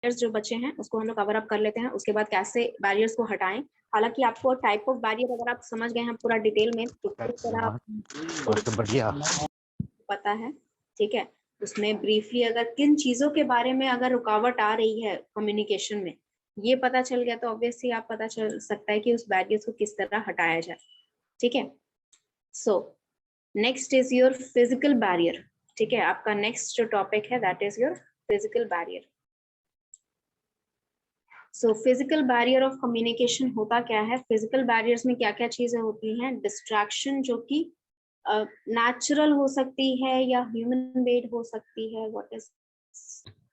जो बचे हैं उसको हम लोग कवर अप कर लेते हैं, उसके बाद कैसे बैरियर्स को हटाएं। हालांकि आपको टाइप ऑफ बैरियर अगर आप समझ गए हैं पूरा डिटेल में तो किस तरह बढ़िया पता है, ठीक है। उसमें ब्रीफली अगर किन चीजों के बारे में अगर रुकावट आ रही है कम्युनिकेशन में, ये पता चल गया तो ऑब्वियसली आप पता चल सकता है कि उस बैरियर्स को किस तरह हटाया जाए, ठीक है। So next is your physical barrier, ठीक है। आपका नेक्स्ट जो टॉपिक है that is your physical barrier. So physical barrier of communication होता क्या है, फिजिकल बैरियर्स में क्या क्या चीजें होती हैं, डिस्ट्रैक्शन जो कि नेचुरल हो सकती है या ह्यूमन मेड हो सकती है, what is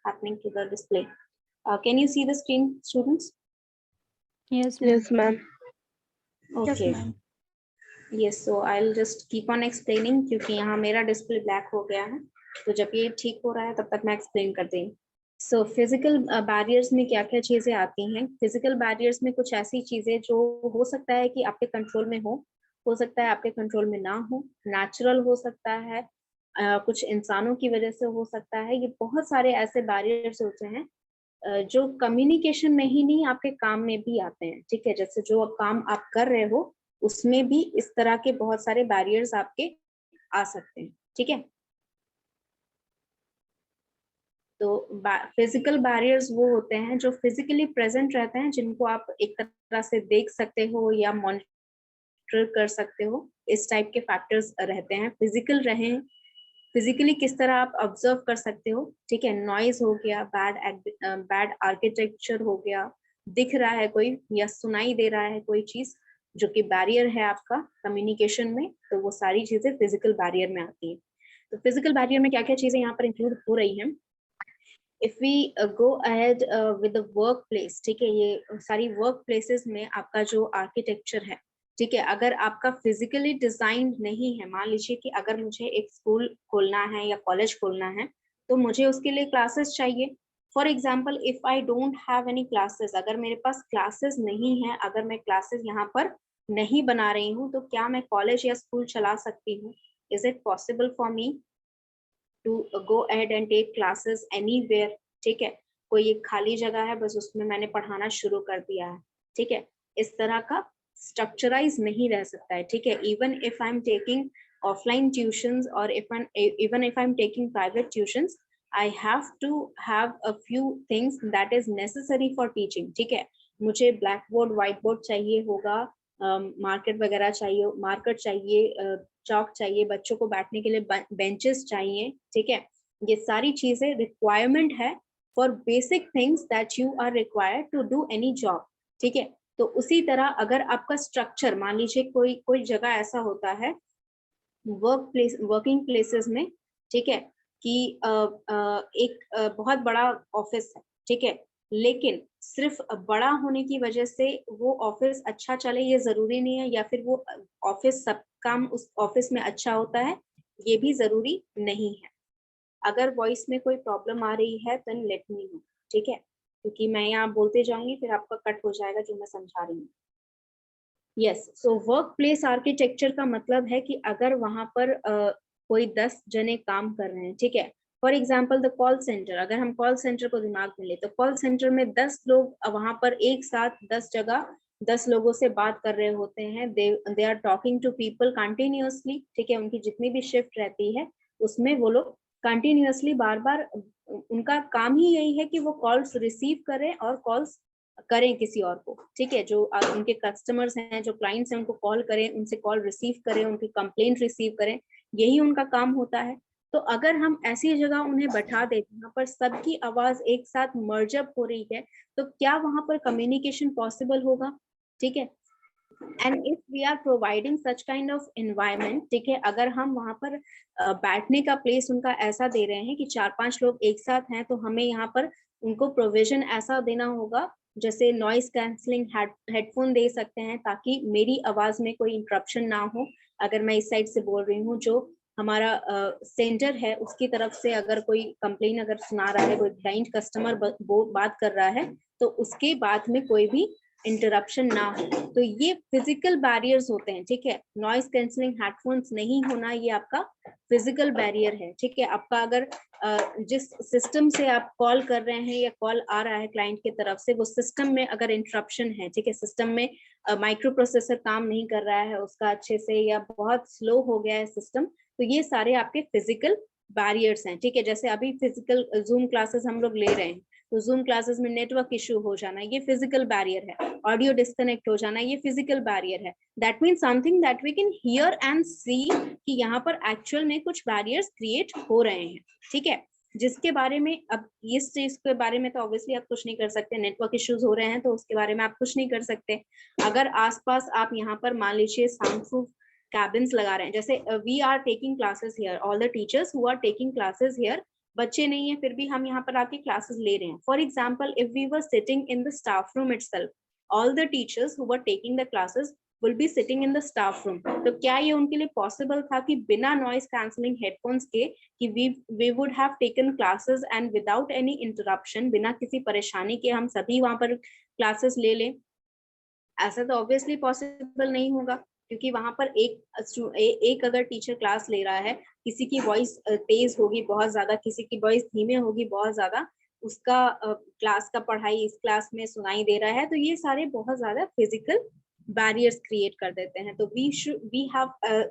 happening to the display, can you see the screen students? Yes, ma'am. Okay, yes, so I will just keep on explaining क्योंकि यहाँ मेरा डिस्प्ले ब्लैक हो गया है, तो जब ये ठीक हो रहा है तब तक मैं एक्सप्लेन करती हूँ। सो फिजिकल बैरियर्स में क्या क्या चीजें आती हैं, फिजिकल बैरियर्स में कुछ ऐसी चीजें जो हो सकता है कि आपके कंट्रोल में हो सकता है आपके कंट्रोल में ना हो, नेचुरल हो सकता है, कुछ इंसानों की वजह से हो सकता है। ये बहुत सारे ऐसे बैरियर्स होते हैं जो कम्युनिकेशन में ही नहीं आपके काम में भी आते हैं, ठीक है। जैसे जो काम आप कर रहे हो उसमें भी इस तरह के बहुत सारे बैरियर्स आपके आ सकते हैं, ठीक है। तो फिजिकल बैरियर्स वो होते हैं जो फिजिकली प्रेजेंट रहते हैं, जिनको आप एक तरह से देख सकते हो या मॉनिटर कर सकते हो, इस टाइप के फैक्टर्स रहते हैं। फिजिकल रहे, फिजिकली किस तरह आप ऑब्जर्व कर सकते हो, ठीक है। नॉइज हो गया, बैड आर्किटेक्चर हो गया, दिख रहा है कोई या सुनाई दे रहा है कोई चीज जो कि बैरियर है आपका कम्युनिकेशन में, तो वो सारी चीजें फिजिकल बैरियर में आती है। तो फिजिकल बैरियर में क्या क्या चीजें यहाँ पर इंक्लूड हो रही हैं। If we go ahead with the workplace, ठीक है, ये सारी वर्क प्लेसेस में आपका जो आर्किटेक्चर है, ठीक है, अगर आपका फिजिकली डिजाइन नहीं है, मान लीजिए कि अगर मुझे एक स्कूल खोलना है या कॉलेज खोलना है तो मुझे उसके लिए क्लासेस चाहिए। For example if I don't have any classes, अगर मेरे पास क्लासेस नहीं है, अगर मैं क्लासेस यहाँ पर नहीं बना रही हूँ, तो क्या मैं कॉलेज या स्कूल चला सकती हूँ? Is it possible for me to go ahead and take classes anywhere, ठीक है। कोई एक खाली जगह है बस उसमें मैंने पढ़ाना शुरू कर दिया है, ठीक है। इस तरह का स्ट्रक्चराइज नहीं रह सकता है, ठीक है। Even if I am taking offline tuitions और even if I am taking private tuitions, I have to have a few things that is necessary for teaching, ठीक है। मुझे ब्लैक बोर्ड, व्हाइट बोर्ड चाहिए होगा, मार्केट वगैरह चाहिए, marker चाहिए, चौक चाहिए, बच्चों को बैठने के लिए बेंचेस चाहिए, ठीक है। ये सारी चीजें रिक्वायरमेंट है for basic things that you are required to do any job, ठीक है। तो उसी तरह अगर आपका स्ट्रक्चर, मान लीजिए कोई जगह ऐसा होता है वर्किंग प्लेसेस में, ठीक है, कि एक बहुत बड़ा ऑफिस है, ठीक है, लेकिन सिर्फ बड़ा होने की वजह से वो ऑफिस अच्छा चले ये जरूरी नहीं है, या फिर वो ऑफिस सब काम उस ऑफिस में अच्छा होता है ये भी जरूरी नहीं है। अगर वॉइस में कोई प्रॉब्लम आ रही है देन लेट मी नो, ठीक है, क्योंकि मैं यहाँ बोलते जाऊंगी फिर आपका कट हो जाएगा जो मैं समझा रही हूँ। Yes, so work place architecture का मतलब है कि अगर वहां पर कोई 10 जने काम कर रहे हैं, ठीक है। For example the call centre, अगर हम कॉल सेंटर को दिमाग में ले तो कॉल सेंटर में 10 लोग वहां पर एक साथ 10 जगह 10 लोगों से बात कर रहे होते हैं, they are talking to people continuously, ठीक है। उनकी जितनी भी शिफ्ट रहती है उसमें वो लोग कंटिन्यूअसली बार बार, उनका काम ही यही है कि वो कॉल्स रिसीव करें और कॉल्स करें किसी और को, ठीक है। जो उनके कस्टमर्स हैं, जो क्लाइंट्स हैं, उनको कॉल करें, उनसे कॉल रिसीव करें, उनकी कंप्लेंट रिसीव करें, यही उनका काम होता है। तो अगर हम ऐसी जगह उन्हें बैठा दें जहाँ पर सबकी आवाज एक साथ मर्जअप हो रही है, तो क्या वहां पर कम्युनिकेशन पॉसिबल होगा? ठीक है। And if we are providing such kind of environment, ठीक है, अगर हम वहां पर बैठने का प्लेस उनका ऐसा दे रहे हैं कि 4-5 लोग एक साथ हैं, तो हमें यहाँ पर उनको प्रोविजन ऐसा देना होगा, जैसे नॉइस कैंसलिंग हेडफोन दे सकते हैं ताकि मेरी आवाज में कोई इंटरप्शन ना हो। अगर मैं इस साइड से बोल रही हूँ, जो हमारा सेंटर है उसकी तरफ से अगर कोई कंप्लेन अगर सुना रहा है, कोई क्लाइंट कस्टमर बात कर रहा है, तो उसके बाद में कोई भी इंटरप्शन ना हो। तो ये फिजिकल बैरियर्स होते हैं, ठीक है। नॉइज कैंसलिंग हेडफोन्स नहीं होना ये आपका फिजिकल बैरियर है, ठीक है। आपका अगर जिस सिस्टम से आप कॉल कर रहे हैं या कॉल आ रहा है क्लाइंट की तरफ से, वो सिस्टम में अगर इंटरप्शन है, ठीक है, सिस्टम में माइक्रो प्रोसेसर काम नहीं कर रहा है उसका अच्छे से, या बहुत स्लो हो गया है सिस्टम, तो ये सारे आपके फिजिकल बैरियर्स हैं, ठीक है। जैसे अभी फिजिकल जूम क्लासेस हम लोग ले रहे हैं, तो जूम क्लासेस में नेटवर्क इशू हो जाना ये फिजिकल बैरियर है, ऑडियो डिस्कनेक्ट हो जाना ये फिजिकल बैरियर है। That means something that we can hear and see कि यहाँ पर एक्चुअल में कुछ बैरियर्स क्रिएट हो रहे हैं, ठीक है। जिसके बारे में अब इस चीज के बारे में तो ऑब्वियसली आप कुछ नहीं कर सकते, नेटवर्क इश्यूज हो रहे हैं तो उसके बारे में आप कुछ नहीं कर सकते। अगर आसपास आप यहाँ पर मान लीजिए साउंड प्रूफ कैबिन्स लगा रहे हैं, जैसे we are taking classes here, all the teachers who are taking classes here, बच्चे नहीं है फिर भी हम यहाँ पर आके क्लासेस ले रहे हैं। For example if we were sitting in the staff room itself, all the teachers who were taking the classes will be sitting in the staff room, तो क्या ये उनके लिए पॉसिबल था कि बिना नॉइज कैंसलिंग हेडफोन्स के कि we would have taken classes and without any interruption, बिना किसी परेशानी के हम सभी वहां पर क्लासेस ले लें? ऐसा तो ऑब्वियसली पॉसिबल नहीं होगा, क्योंकि वहां पर एक अगर टीचर क्लास ले रहा है, किसी की वॉइस तेज होगी बहुत ज्यादा, किसी की वॉइस धीमे होगी बहुत ज्यादा, उसका क्लास का पढ़ाई इस क्लास में सुनाई दे रहा है, तो ये सारे बहुत ज्यादा फिजिकल बैरियर्स क्रिएट कर देते हैं। तो we have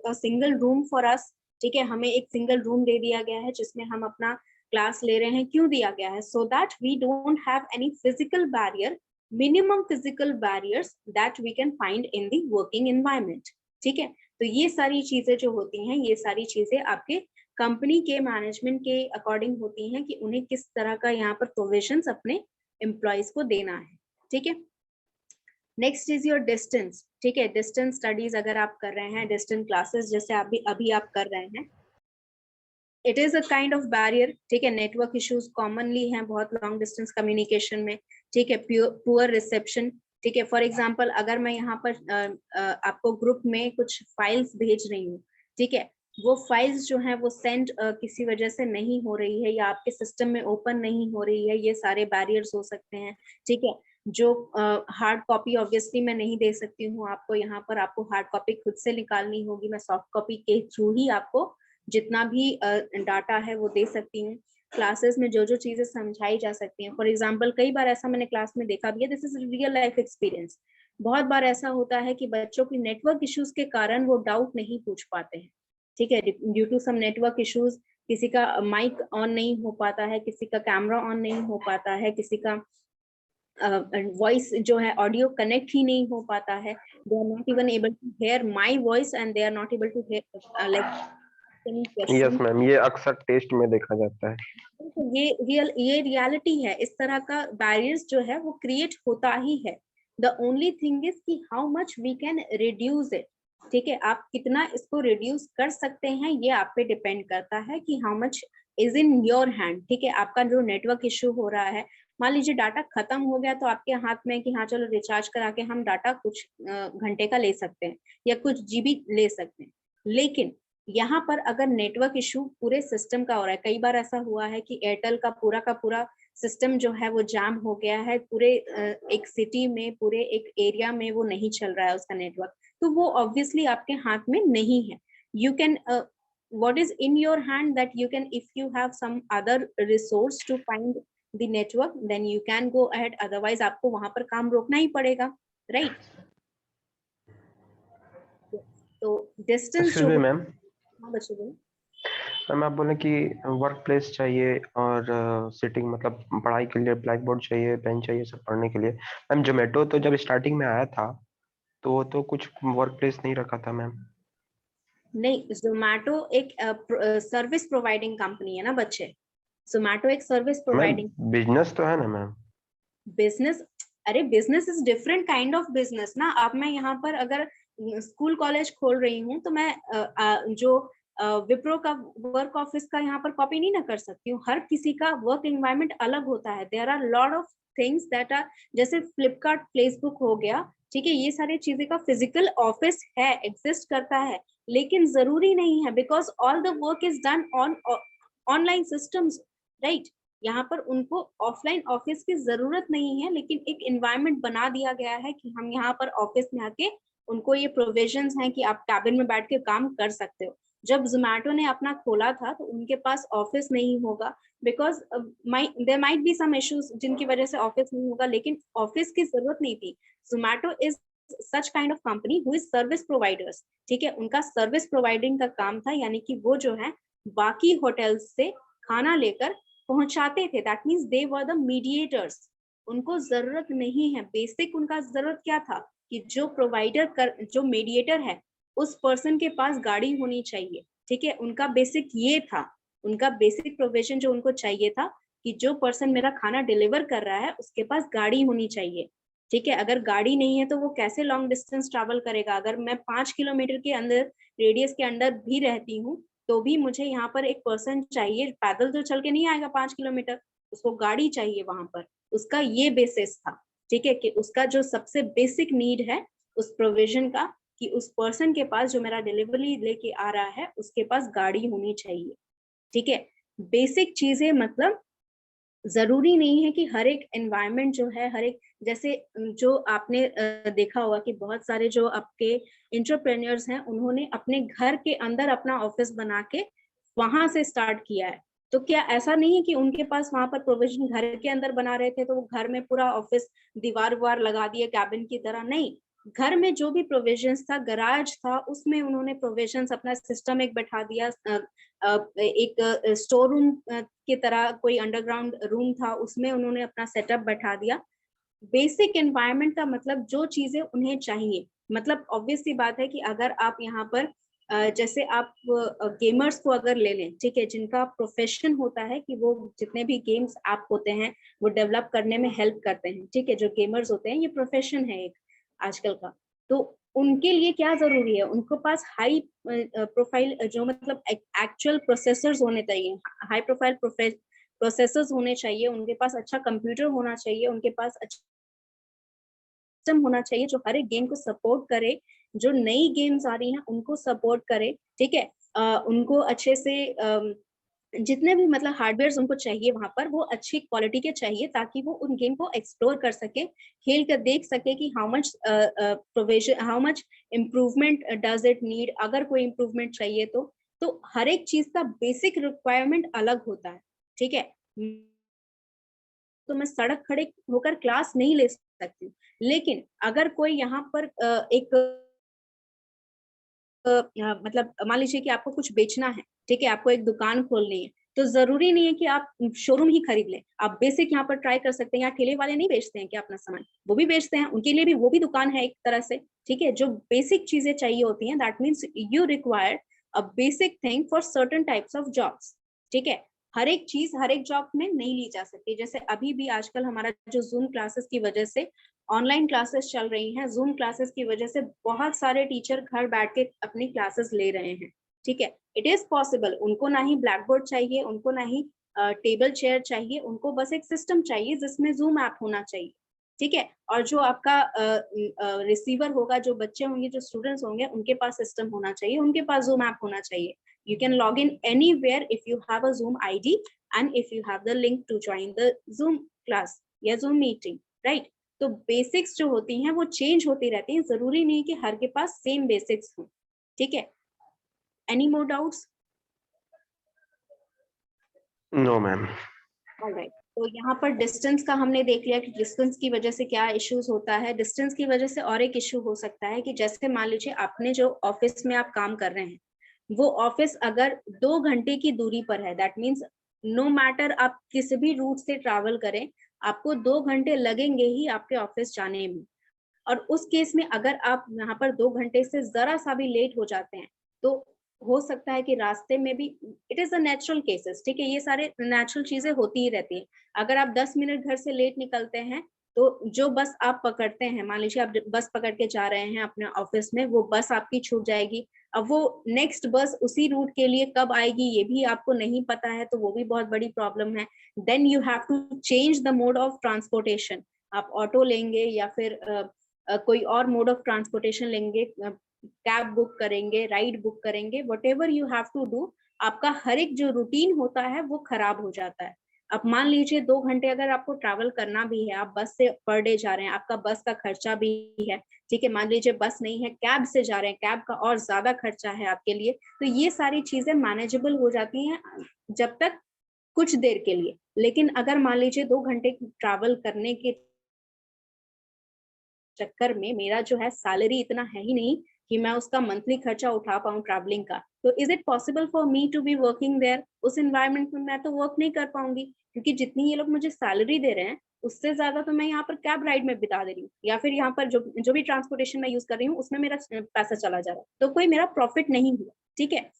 a single room for us, ठीक है, हमें एक सिंगल रूम दे दिया गया है जिसमें हम अपना क्लास ले रहे हैं। क्यों दिया गया है? So that we don't have any physical barrier, minimum physical barriers that we can find in the working environment, ठीक है। तो ये सारी चीजें जो होती हैं, ये सारी चीजें आपके कंपनी के मैनेजमेंट के अकॉर्डिंग होती हैं कि उन्हें किस तरह का यहाँ पर प्रोविजंस अपने एम्प्लॉयज को देना है, ठीक है। नेक्स्ट इज योर डिस्टेंस, ठीक है। डिस्टेंस स्टडीज अगर आप कर रहे हैं, डिस्टेंस क्लासेस जैसे अभी आप कर रहे हैं, it is a kind of barrier, ठीक है। नेटवर्क इश्यूज कॉमनली हैं बहुत लॉन्ग डिस्टेंस कम्युनिकेशन में, ठीक है। पुअर रिसेप्शन, ठीक है। फॉर एग्जांपल अगर मैं यहाँ पर आपको ग्रुप में कुछ फाइल्स भेज रही हूँ, ठीक है, वो फाइल्स जो हैं वो सेंड किसी वजह से नहीं हो रही है या आपके सिस्टम में ओपन नहीं हो रही है, ये सारे बैरियर्स हो सकते हैं, ठीक है। जो हार्ड कॉपी ऑब्वियसली मैं नहीं दे सकती हूँ आपको, यहाँ पर आपको हार्ड कॉपी खुद से निकालनी होगी, मैं सॉफ्ट कॉपी के थ्रू ही आपको जितना भी डाटा है वो दे सकती हूँ। क्लासेस में जो जो चीजें समझाई जा सकती हैं, फॉर एग्जांपल कई बार ऐसा मैंने क्लास में देखा भी है, this is real life experience. बहुत बार ऐसा होता है कि बच्चों की नेटवर्क इश्यूज के कारण वो डाउट नहीं पूछ पाते हैं, ठीक है, due to some network issues. किसी का माइक ऑन नहीं हो पाता है, किसी का कैमरा ऑन नहीं हो पाता है, किसी का वॉइस जो है ऑडियो कनेक्ट ही नहीं हो पाता है, they are not even able to hear my voice and they are not able to hear like yes ma'am, ये अक्सर टेस्ट में देखा जाता है। तो ये रियलिटी है, इस तरह का बैरियर्स जो है वो क्रिएट होता ही है। द ओनली थिंग इज कि how much we can reduce it, ठीक है। आप कितना इसको रिड्यूस कर सकते हैं ये आप पे डिपेंड करता है कि how much is in your hand, ठीक है। आपका जो नेटवर्क इश्यू हो रहा है, मान लीजिए डाटा खत्म हो गया तो आपके हाथ में कि हाँ चलो रिचार्ज करा के हम डाटा कुछ घंटे का ले सकते हैं या कुछ जीबी ले सकते हैं, लेकिन यहाँ पर अगर नेटवर्क इशू पूरे सिस्टम का हो रहा है, कई बार ऐसा हुआ है कि एयरटेल का पूरा सिस्टम जो है वो जाम हो गया है, पूरे एक सिटी में, पूरे एक एरिया में वो नहीं चल रहा है उसका नेटवर्क, तो वो ऑब्वियसली आपके हाथ में नहीं है। You can what is in your hand that you can, if you have some other resource to find the network, then you can go ahead, otherwise आपको वहां पर काम रोकना ही पड़ेगा, राइट। तो डिस्टेंस जो मैम, हाँ बच्चों बोलो। मैम आप बोले कि वर्क प्लेस चाहिए और सिटिंग मतलब पढ़ाई के लिए ब्लैक बोर्ड चाहिए, पेन चाहिए सब पढ़ने के लिए। मैम जोमेटो तो जब स्टार्टिंग में आया था तो वो तो कुछ वर्क प्लेस नहीं रखा था मैम। नहीं, जोमेटो एक सर्विस प्रोवाइडिंग कंपनी है ना बच्चे, जोमेटो एक सर्विस प्रोवाइडिंग बिजनेस तो है ना मैम। बिजनेस, अरे business is different kind of business ना। अब मैं यहाँ पर अगर स्कूल कॉलेज खोल रही हूँ तो मैं जो विप्रो का वर्क ऑफिस का यहाँ पर कॉपी नहीं ना कर सकती हूँ, हर किसी का वर्क एनवायरनमेंट अलग होता है। There are lot of things that are, जैसे फ्लिपकार्ट फेसबुक हो गया, ठीक है, ये सारी चीजें का फिजिकल ऑफिस है, एग्जिस्ट करता है, लेकिन जरूरी नहीं है, because all the work is done on online systems, right. यहाँ पर उनको ऑफलाइन ऑफिस की जरूरत नहीं है, लेकिन एक एनवायरनमेंट बना दिया गया है कि हम यहाँ पर ऑफिस में आके उनको ये प्रोविजंस हैं कि आप कैबिन में बैठ के काम कर सकते हो। जब जोमैटो ने अपना खोला था तो उनके पास ऑफिस नहीं होगा, because there might be some issues जिनकी वजह से ऑफिस नहीं होगा, लेकिन ऑफिस की जरूरत नहीं थी। Zomato is such kind of company who is service providers, ठीक है, उनका सर्विस प्रोवाइडिंग का काम था, यानी कि वो जो है बाकी होटल्स से खाना लेकर पहुंचाते थे। That means they were the mediators. उनको जरूरत नहीं है, बेसिक उनका जरूरत क्या था कि जो जो मीडिएटर है उस पर्सन के पास गाड़ी होनी चाहिए, ठीक है, उनका बेसिक ये था। उनका बेसिक प्रोविजन जो उनको चाहिए था कि जो पर्सन मेरा खाना डिलीवर कर रहा है उसके पास गाड़ी होनी चाहिए, ठीक है। अगर गाड़ी नहीं है तो वो कैसे लॉन्ग डिस्टेंस ट्रैवल करेगा? अगर मैं 5 किलोमीटर के अंदर रेडियस के अंदर भी रहती हूँ तो भी मुझे यहाँ पर एक पर्सन चाहिए, पैदल तो चल के नहीं आएगा 5 किलोमीटर, उसको गाड़ी चाहिए वहां पर। उसका ये बेसिस था, ठीक है, कि उसका जो सबसे बेसिक नीड है उस प्रोविजन का, कि उस पर्सन के पास जो मेरा डिलीवरी लेके आ रहा है उसके पास गाड़ी होनी चाहिए, ठीक है। बेसिक चीजें, मतलब जरूरी नहीं है कि हर एक एनवायरनमेंट जो है, हर एक, जैसे जो आपने देखा होगा कि बहुत सारे जो आपके एंटरप्रेन्योर्स हैं उन्होंने अपने घर के अंदर अपना ऑफिस बना के वहां से स्टार्ट किया है। तो क्या ऐसा नहीं है कि उनके पास वहां पर प्रोविजन घर के अंदर बना रहे थे तो वो घर में पूरा ऑफिस दीवार वार लगा दिए कैबिन की तरह? नहीं, घर में जो भी प्रोविजंस था, गराज था, उसमें उन्होंने प्रोविजंस अपना सिस्टम एक बैठा दिया, एक स्टोर रूम की तरह कोई अंडरग्राउंड रूम था, उसमें उन्होंने अपना सेटअप बैठा दिया। बेसिक एनवायरनमेंट का मतलब जो चीजें उन्हें चाहिए, मतलब ऑब्वियस सी बात है कि अगर आप यहाँ पर जैसे आप गेमर्स को अगर ले लें, ठीक है, जिनका प्रोफेशन होता है कि वो जितने भी गेम्स ऐप होते हैं वो डेवलप करने में हेल्प करते हैं, ठीक है, जो गेमर्स होते हैं, ये प्रोफेशन है एक आजकल का। तो उनके लिए क्या जरूरी है? उनके पास हाई प्रोफाइल जो मतलब एक्चुअल प्रोसेसर्स होने चाहिए, हाई प्रोफाइल प्रोसेसर्स होने चाहिए, उनके पास अच्छा कंप्यूटर होना चाहिए, उनके पास अच्छा सिस्टम होना चाहिए जो हर एक गेम को सपोर्ट करे, जो नई गेम्स आ रही हैं उनको सपोर्ट करे, ठीक है। उनको अच्छे से जितने भी मतलब हार्डवेयर उनको चाहिए वहां पर वो अच्छी क्वालिटी के चाहिए, ताकि वो उन गेम को एक्सप्लोर कर सके, खेल कर देख सके कि how much provision, how much improvement does it need, अगर कोई इम्प्रूवमेंट चाहिए तो हर एक चीज का बेसिक रिक्वायरमेंट अलग होता है, ठीक है। तो मैं सड़क खड़े होकर क्लास नहीं ले सकती, लेकिन अगर कोई यहाँ पर एक मतलब मान लीजिए कि आपको कुछ बेचना है, ठीक है, आपको एक दुकान खोलनी है, तो जरूरी नहीं है कि आप शोरूम ही खरीद लें, आप बेसिक यहाँ पर ट्राई कर सकते हैं। यहाँ ठेले वाले नहीं बेचते हैं क्या अपना सामान? वो भी बेचते हैं, उनके लिए भी वो भी दुकान है एक तरह से, ठीक है। जो बेसिक चीजें चाहिए होती हैं, that means you require a basic thing for certain types of jobs, ठीक है। हर एक चीज हर एक जॉब में नहीं ली जा सकती। जैसे अभी भी आजकल हमारा जो जूम क्लासेस की वजह से ऑनलाइन क्लासेस चल रही हैं, जूम क्लासेस की वजह से बहुत सारे टीचर घर बैठ के अपनी क्लासेस ले रहे हैं, ठीक है। इट इज पॉसिबल, उनको ना ही ब्लैक बोर्ड चाहिए, उनको ना ही टेबल चेयर चाहिए, उनको बस एक सिस्टम चाहिए जिसमें जूम ऐप होना चाहिए, ठीक है। और जो आपका रिसीवर होगा, जो बच्चे होंगे, जो स्टूडेंट्स होंगे, उनके पास सिस्टम होना चाहिए, उनके पास जूम ऐप होना चाहिए। You can log in anywhere if you have a Zoom ID and if you have the link to join the Zoom class या Zoom meeting, right? तो बेसिक्स जो होती हैं वो चेंज होती रहती हैं, जरूरी नहीं कि हर के पास सेम बेसिक्स हो, ठीक है। Any more doubts? No ma'am. Alright, तो यहाँ पर डिस्टेंस का हमने देख लिया कि डिस्टेंस की वजह से क्या इश्यूज होता है। डिस्टेंस की वजह से और एक इश्यू हो सकता है कि जैसे मान लीजिए आपने जो ऑफिस में आप काम कर रहे हैं, वो ऑफिस अगर 2 घंटे की दूरी पर है, दैट मीन्स नो मैटर आप किसी भी रूट से ट्रैवल करें, आपको 2 घंटे लगेंगे ही आपके ऑफिस जाने में। और उस केस में अगर आप यहाँ पर 2 घंटे से जरा सा भी लेट हो जाते हैं तो हो सकता है कि रास्ते में भी, it is a natural cases, ठीक है, ये सारे नेचुरल चीजें होती ही रहती हैं। अगर आप 10 मिनट घर से लेट निकलते हैं तो जो बस आप पकड़ते हैं, मान लीजिए आप बस पकड़ के जा रहे हैं अपने ऑफिस में, वो बस आपकी छूट जाएगी। अब वो नेक्स्ट बस उसी रूट के लिए कब आएगी ये भी आपको नहीं पता है, तो वो भी बहुत बड़ी प्रॉब्लम है। Then you have to change the mode of transportation, आप ऑटो लेंगे या फिर कोई और मोड ऑफ ट्रांसपोर्टेशन लेंगे, कैब बुक करेंगे, राइड बुक करेंगे, whatever you have to do, आपका हर एक जो रूटीन होता है वो खराब हो जाता है। अब मान लीजिए 2 घंटे अगर आपको ट्रैवल करना भी है, आप बस से पर डे जा रहे हैं, आपका बस का खर्चा भी है, ठीक है। मान लीजिए बस नहीं है, कैब से जा रहे हैं, कैब का और ज्यादा खर्चा है आपके लिए। तो ये सारी चीजें मैनेजेबल हो जाती हैं जब तक कुछ देर के लिए। लेकिन अगर मान लीजिए 2 घंटे ट्रैवल करने के चक्कर में मेरा जो है सैलरी इतना है ही नहीं कि मैं उसका मंथली खर्चा उठा पाऊँ ट्रैवलिंग का, तो is it possible for me to be working there? उस एनवायरनमेंट में मैं तो वर्क नहीं कर पाऊंगी, क्योंकि जितनी ये लोग मुझे सैलरी दे रहे हैं उससे ज्यादा तो मैं यहाँ पर कैब राइड में बिता दे रही हूँ, या फिर यहाँ पर जो भी ट्रांसपोर्टेशन मैं यूज कर रही हूँ उसमें मेरा पैसा चला जा रहा है, तो कोई मेरा प्रॉफिट नहीं हुआ, ठीक है।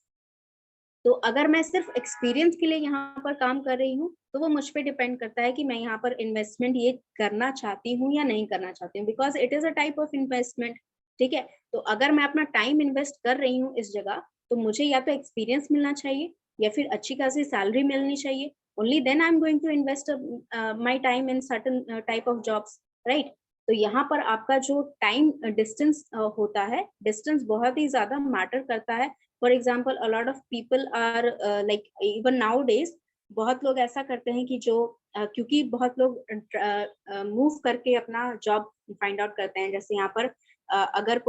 तो अगर मैं सिर्फ एक्सपीरियंस के लिए यहाँ पर काम कर रही हूँ तो वो मुझ पे डिपेंड करता है कि मैं यहाँ पर इन्वेस्टमेंट ये करना चाहती हूँ या नहीं करना चाहती हूँ, because it is a type of investment, ठीक है। तो अगर मैं अपना टाइम इन्वेस्ट कर रही हूँ इस जगह, तो मुझे या तो एक्सपीरियंस मिलना चाहिए या फिर अच्छी खासी सैलरी मिलनी चाहिए। Only then I am going to invest my time in certain type of jobs, right. तो यहाँ पर आपका जो टाइम डिस्टेंस होता है, डिस्टेंस बहुत ही ज्यादा मैटर करता है। For example a lot of people are like even nowadays बहुत लोग ऐसा करते हैं कि जो क्योंकि बहुत लोग मूव करके अपना जॉब फाइंड आउट करते हैं। जैसे यहाँ पर अगर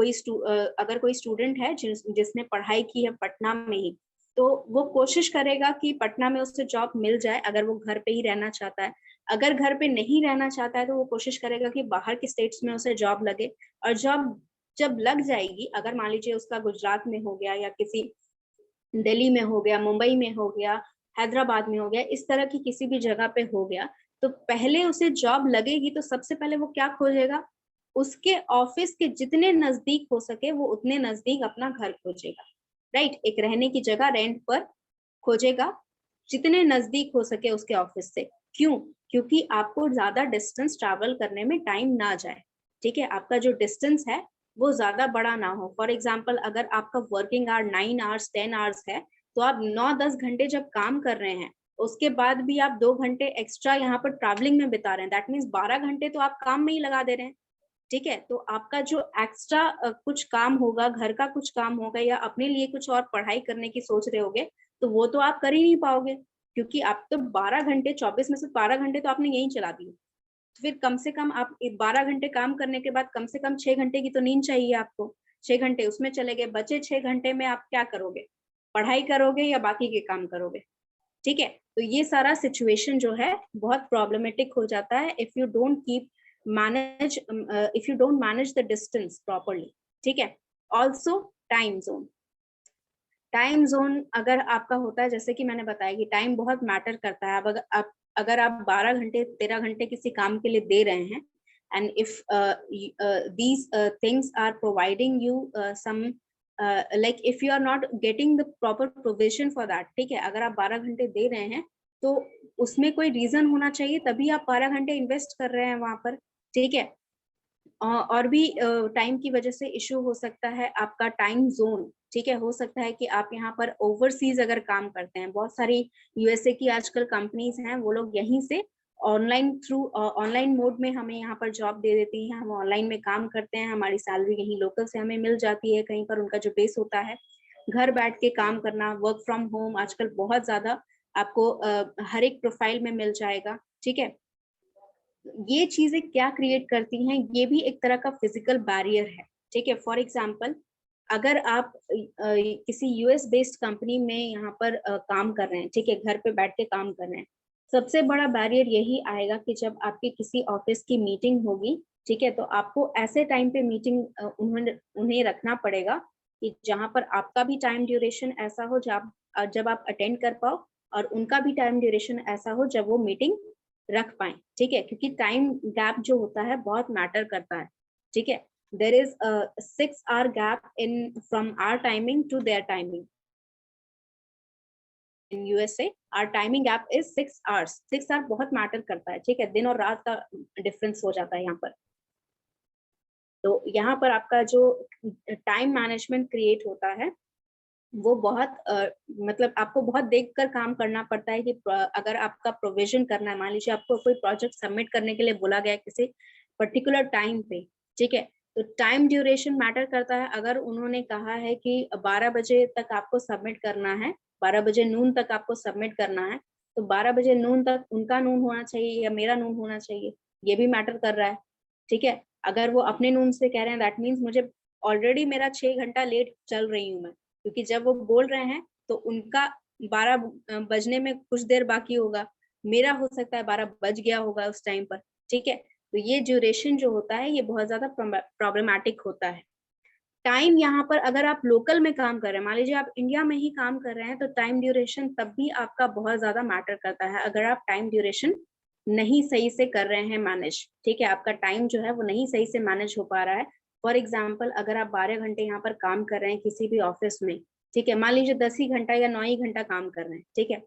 कोई स्टूडेंट है जिसने पढ़ाई की है पटना में ही, तो वो कोशिश करेगा कि पटना में उससे जॉब मिल जाए अगर वो घर पे ही रहना चाहता है। अगर घर पे नहीं रहना चाहता है तो वो कोशिश करेगा कि बाहर के स्टेट्स में उसे जॉब लगे, और जॉब जब लग जाएगी, अगर मान लीजिए उसका गुजरात में हो गया या किसी दिल्ली में हो गया, मुंबई में हो गया, हैदराबाद में हो गया, इस तरह की किसी भी जगह पे हो गया, तो पहले उसे जॉब लगेगी तो सबसे पहले वो क्या खोजेगा, उसके ऑफिस के जितने नजदीक हो सके वो उतने नजदीक अपना घर खोजेगा, राइट। एक रहने की जगह रेंट पर खोजेगा जितने नजदीक हो सके उसके ऑफिस से। क्यों? क्योंकि आपको ज्यादा डिस्टेंस ट्रैवल करने में टाइम ना जाए, ठीक है। आपका जो डिस्टेंस है वो ज्यादा बड़ा ना हो। फॉर एग्जाम्पल अगर आपका वर्किंग आवर 9 आवर्स 10 आवर्स है, तो आप 9-10 घंटे जब काम कर रहे हैं, उसके बाद भी आप 2 घंटे एक्स्ट्रा यहाँ पर ट्रैवलिंग में बिता रहे हैं, दैट मीन्स 12 घंटे तो आप काम में ही लगा दे रहे हैं, ठीक है। तो आपका जो एक्स्ट्रा कुछ काम होगा, घर का कुछ काम होगा, या अपने लिए कुछ और पढ़ाई करने की सोच रहे होगे, तो वो तो आप कर ही नहीं पाओगे, क्योंकि आप तो 12 घंटे 24 में से 12 घंटे तो आपने यही चला दिए। तो फिर कम से कम आप 12 घंटे काम करने के बाद कम से कम 6 घंटे की तो नींद चाहिए आपको। 6 घंटे उसमें चले गए, बचे 6 घंटे में आप क्या करोगे? पढ़ाई करोगे या बाकी के काम करोगे? ठीक है। तो ये सारा सिचुएशन जो है बहुत प्रॉब्लमेटिक हो जाता है if you don't keep manage if you don't manage the distance properly, ठीक है। Also time zone, time zone अगर आपका होता है, जैसे कि मैंने बताया कि टाइम बहुत मैटर करता है। अब अगर आप 12 घंटे 13 घंटे किसी काम के लिए दे रहे हैं, and if these things are providing you some like if you are not getting the proper provision for that, ठीक है। अगर आप 12 घंटे दे रहे हैं तो उसमें कोई रीजन होना चाहिए, तभी आप 12 घंटे इन्वेस्ट कर रहे हैं वहां पर, ठीक है। और भी टाइम की वजह से इशू हो सकता है आपका टाइम जोन, ठीक है। हो सकता है कि आप यहाँ पर ओवरसीज अगर काम करते हैं, बहुत सारी यूएसए की आजकल कंपनीज हैं, वो लोग यहीं से ऑनलाइन मोड में हमें यहाँ पर जॉब दे देती हैं, हम ऑनलाइन में काम करते हैं, हमारी सैलरी यहीं लोकल से हमें मिल जाती है, कहीं पर उनका जो बेस होता है। घर बैठ के काम करना, वर्क फ्रॉम होम आजकल बहुत ज्यादा आपको हर एक प्रोफाइल में मिल जाएगा, ठीक है। ये चीजें क्या क्रिएट करती हैं, ये भी एक तरह का फिजिकल बैरियर है, ठीक है। फॉर एग्जाम्पल अगर आप किसी यूएस बेस्ड कंपनी में यहाँ पर काम कर रहे हैं, ठीक है, घर पे बैठ के काम कर रहे हैं, सबसे बड़ा बैरियर यही आएगा कि जब आपकी किसी ऑफिस की मीटिंग होगी, ठीक है, तो आपको ऐसे टाइम पे मीटिंग उन्हें रखना पड़ेगा कि जहाँ पर आपका भी टाइम ड्यूरेशन ऐसा हो जब आप अटेंड कर पाओ, और उनका भी टाइम ड्यूरेशन ऐसा हो जब वो मीटिंग रख पाए, ठीक है। क्योंकि टाइम गैप जो होता है बहुत मैटर करता है, ठीक है। There is a 6 hour gap in from our timing to their timing in USA. Our timing gap is 6 hours। 6 hour बहुत मैटर करता है, ठीक है, दिन और रात का डिफरेंस हो जाता है यहाँ पर। तो यहाँ पर आपका जो टाइम मैनेजमेंट क्रिएट होता है वो बहुत मतलब आपको बहुत देखकर काम करना पड़ता है कि अगर आपका प्रोविजन करना है, मान लीजिए आपको कोई प्रोजेक्ट सबमिट करने के लिए बोला गया है किसी पर्टिकुलर टाइम पे, ठीक है, तो टाइम ड्यूरेशन मैटर करता है। अगर उन्होंने कहा है कि 12 बजे तक आपको सबमिट करना है, 12 बजे नून तक आपको सबमिट करना है, तो 12 बजे नून तक उनका नून होना चाहिए या मेरा नून होना चाहिए, ये भी मैटर कर रहा है। ठीक है, अगर वो अपने नून से कह रहे हैं दैट मीन्स मुझे ऑलरेडी मेरा 6 घंटा लेट चल रही हूँ मैं, क्योंकि जब वो बोल रहे हैं तो उनका 12 बजने में कुछ देर बाकी होगा, मेरा हो सकता है 12 बज गया होगा उस टाइम पर। ठीक है, तो ये ड्यूरेशन जो होता है ये बहुत ज्यादा प्रॉब्लमेटिक होता है। टाइम यहाँ पर अगर आप लोकल में काम कर रहे हैं, मान लीजिए आप इंडिया में ही काम कर रहे हैं, तो टाइम ड्यूरेशन तब भी आपका बहुत ज्यादा मैटर करता है अगर आप टाइम ड्यूरेशन नहीं सही से कर रहे हैं मैनेज। ठीक है, आपका टाइम जो है वो नहीं सही से मैनेज हो पा रहा है। फॉर एग्जाम्पल अगर आप 12 घंटे यहाँ पर काम कर रहे हैं किसी भी ऑफिस में, ठीक है, मान लीजिए 10 ही घंटा या 9 ही घंटा काम कर रहे हैं, ठीक है,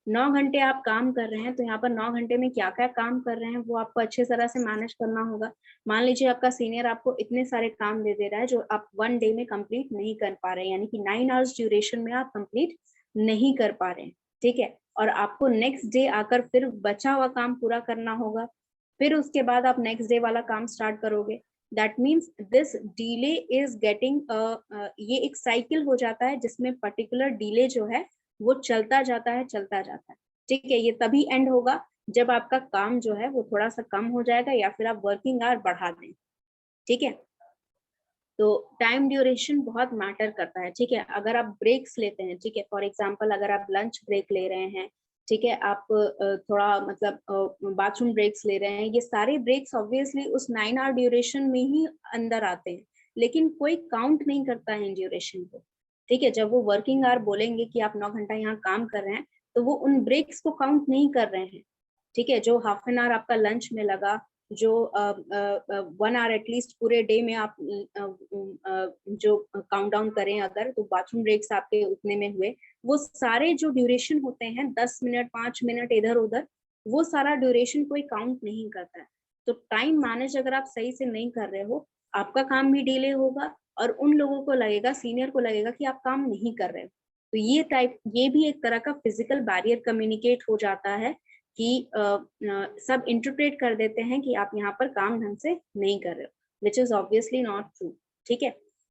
9 घंटे आप काम कर रहे हैं, तो यहाँ पर 9 घंटे में क्या क्या काम कर रहे हैं वो आपको अच्छे तरह से मैनेज करना होगा। मान लीजिए आपका सीनियर आपको इतने सारे काम दे दे रहा है जो आप 1 डे में कंप्लीट नहीं कर पा रहे हैं, यानी कि 9 आवर्स ड्यूरेशन में आप कंप्लीट नहीं कर पा रहे हैं। ठीक है, और आपको नेक्स्ट डे आकर फिर बचा हुआ काम पूरा करना होगा, फिर उसके बाद आप नेक्स्ट डे वाला काम स्टार्ट करोगे। That means this delay is getting, ये एक साइकिल हो जाता है जिसमें पर्टिकुलर डिले जो है वो चलता जाता है चलता जाता है। ठीक है, ये तभी एंड होगा जब आपका काम जो है वो थोड़ा सा कम हो जाएगा या फिर आप वर्किंग आवर बढ़ा दें। ठीक है, तो टाइम ड्यूरेशन बहुत मैटर करता है। ठीक है, अगर आप ब्रेक्स लेते हैं, ठीक है, फॉर एग्जांपल अगर आप लंच ब्रेक ले रहे हैं, ठीक है, आप थोड़ा मतलब बाथरूम ब्रेक्स ले रहे हैं, ये सारे ब्रेक्स ऑब्वियसली उस 9 आवर ड्यूरेशन में ही अंदर आते हैं, लेकिन कोई काउंट नहीं करता है ड्यूरेशन को। ठीक है, जब वो वर्किंग आवर बोलेंगे कि आप 9 घंटा यहाँ काम कर रहे हैं, तो वो उन ब्रेक्स को काउंट नहीं कर रहे हैं। ठीक है, जो हाफ एन आवर आपका लंच में लगा, जो 1 आवर एटलीस्ट पूरे डे में आप जो काउंट डाउन करें अगर, तो बाथरूम ब्रेक्स आपके उतने में हुए, वो सारे जो ड्यूरेशन होते हैं 10 मिनट 5 मिनट इधर उधर, वो सारा ड्यूरेशन कोई काउंट नहीं करता है। तो टाइम मैनेज अगर आप सही से नहीं कर रहे हो, आपका काम भी डिले होगा और उन लोगों को लगेगा, सीनियर को लगेगा कि आप काम नहीं कर रहे हो। तो ये भी एक तरह का फिजिकल बैरियर कम्युनिकेट हो जाता है कि सब इंटरप्रेट कर देते हैं कि आप यहाँ पर काम ढंग से नहीं कर रहे हो, which is obviously not true. ठीक है,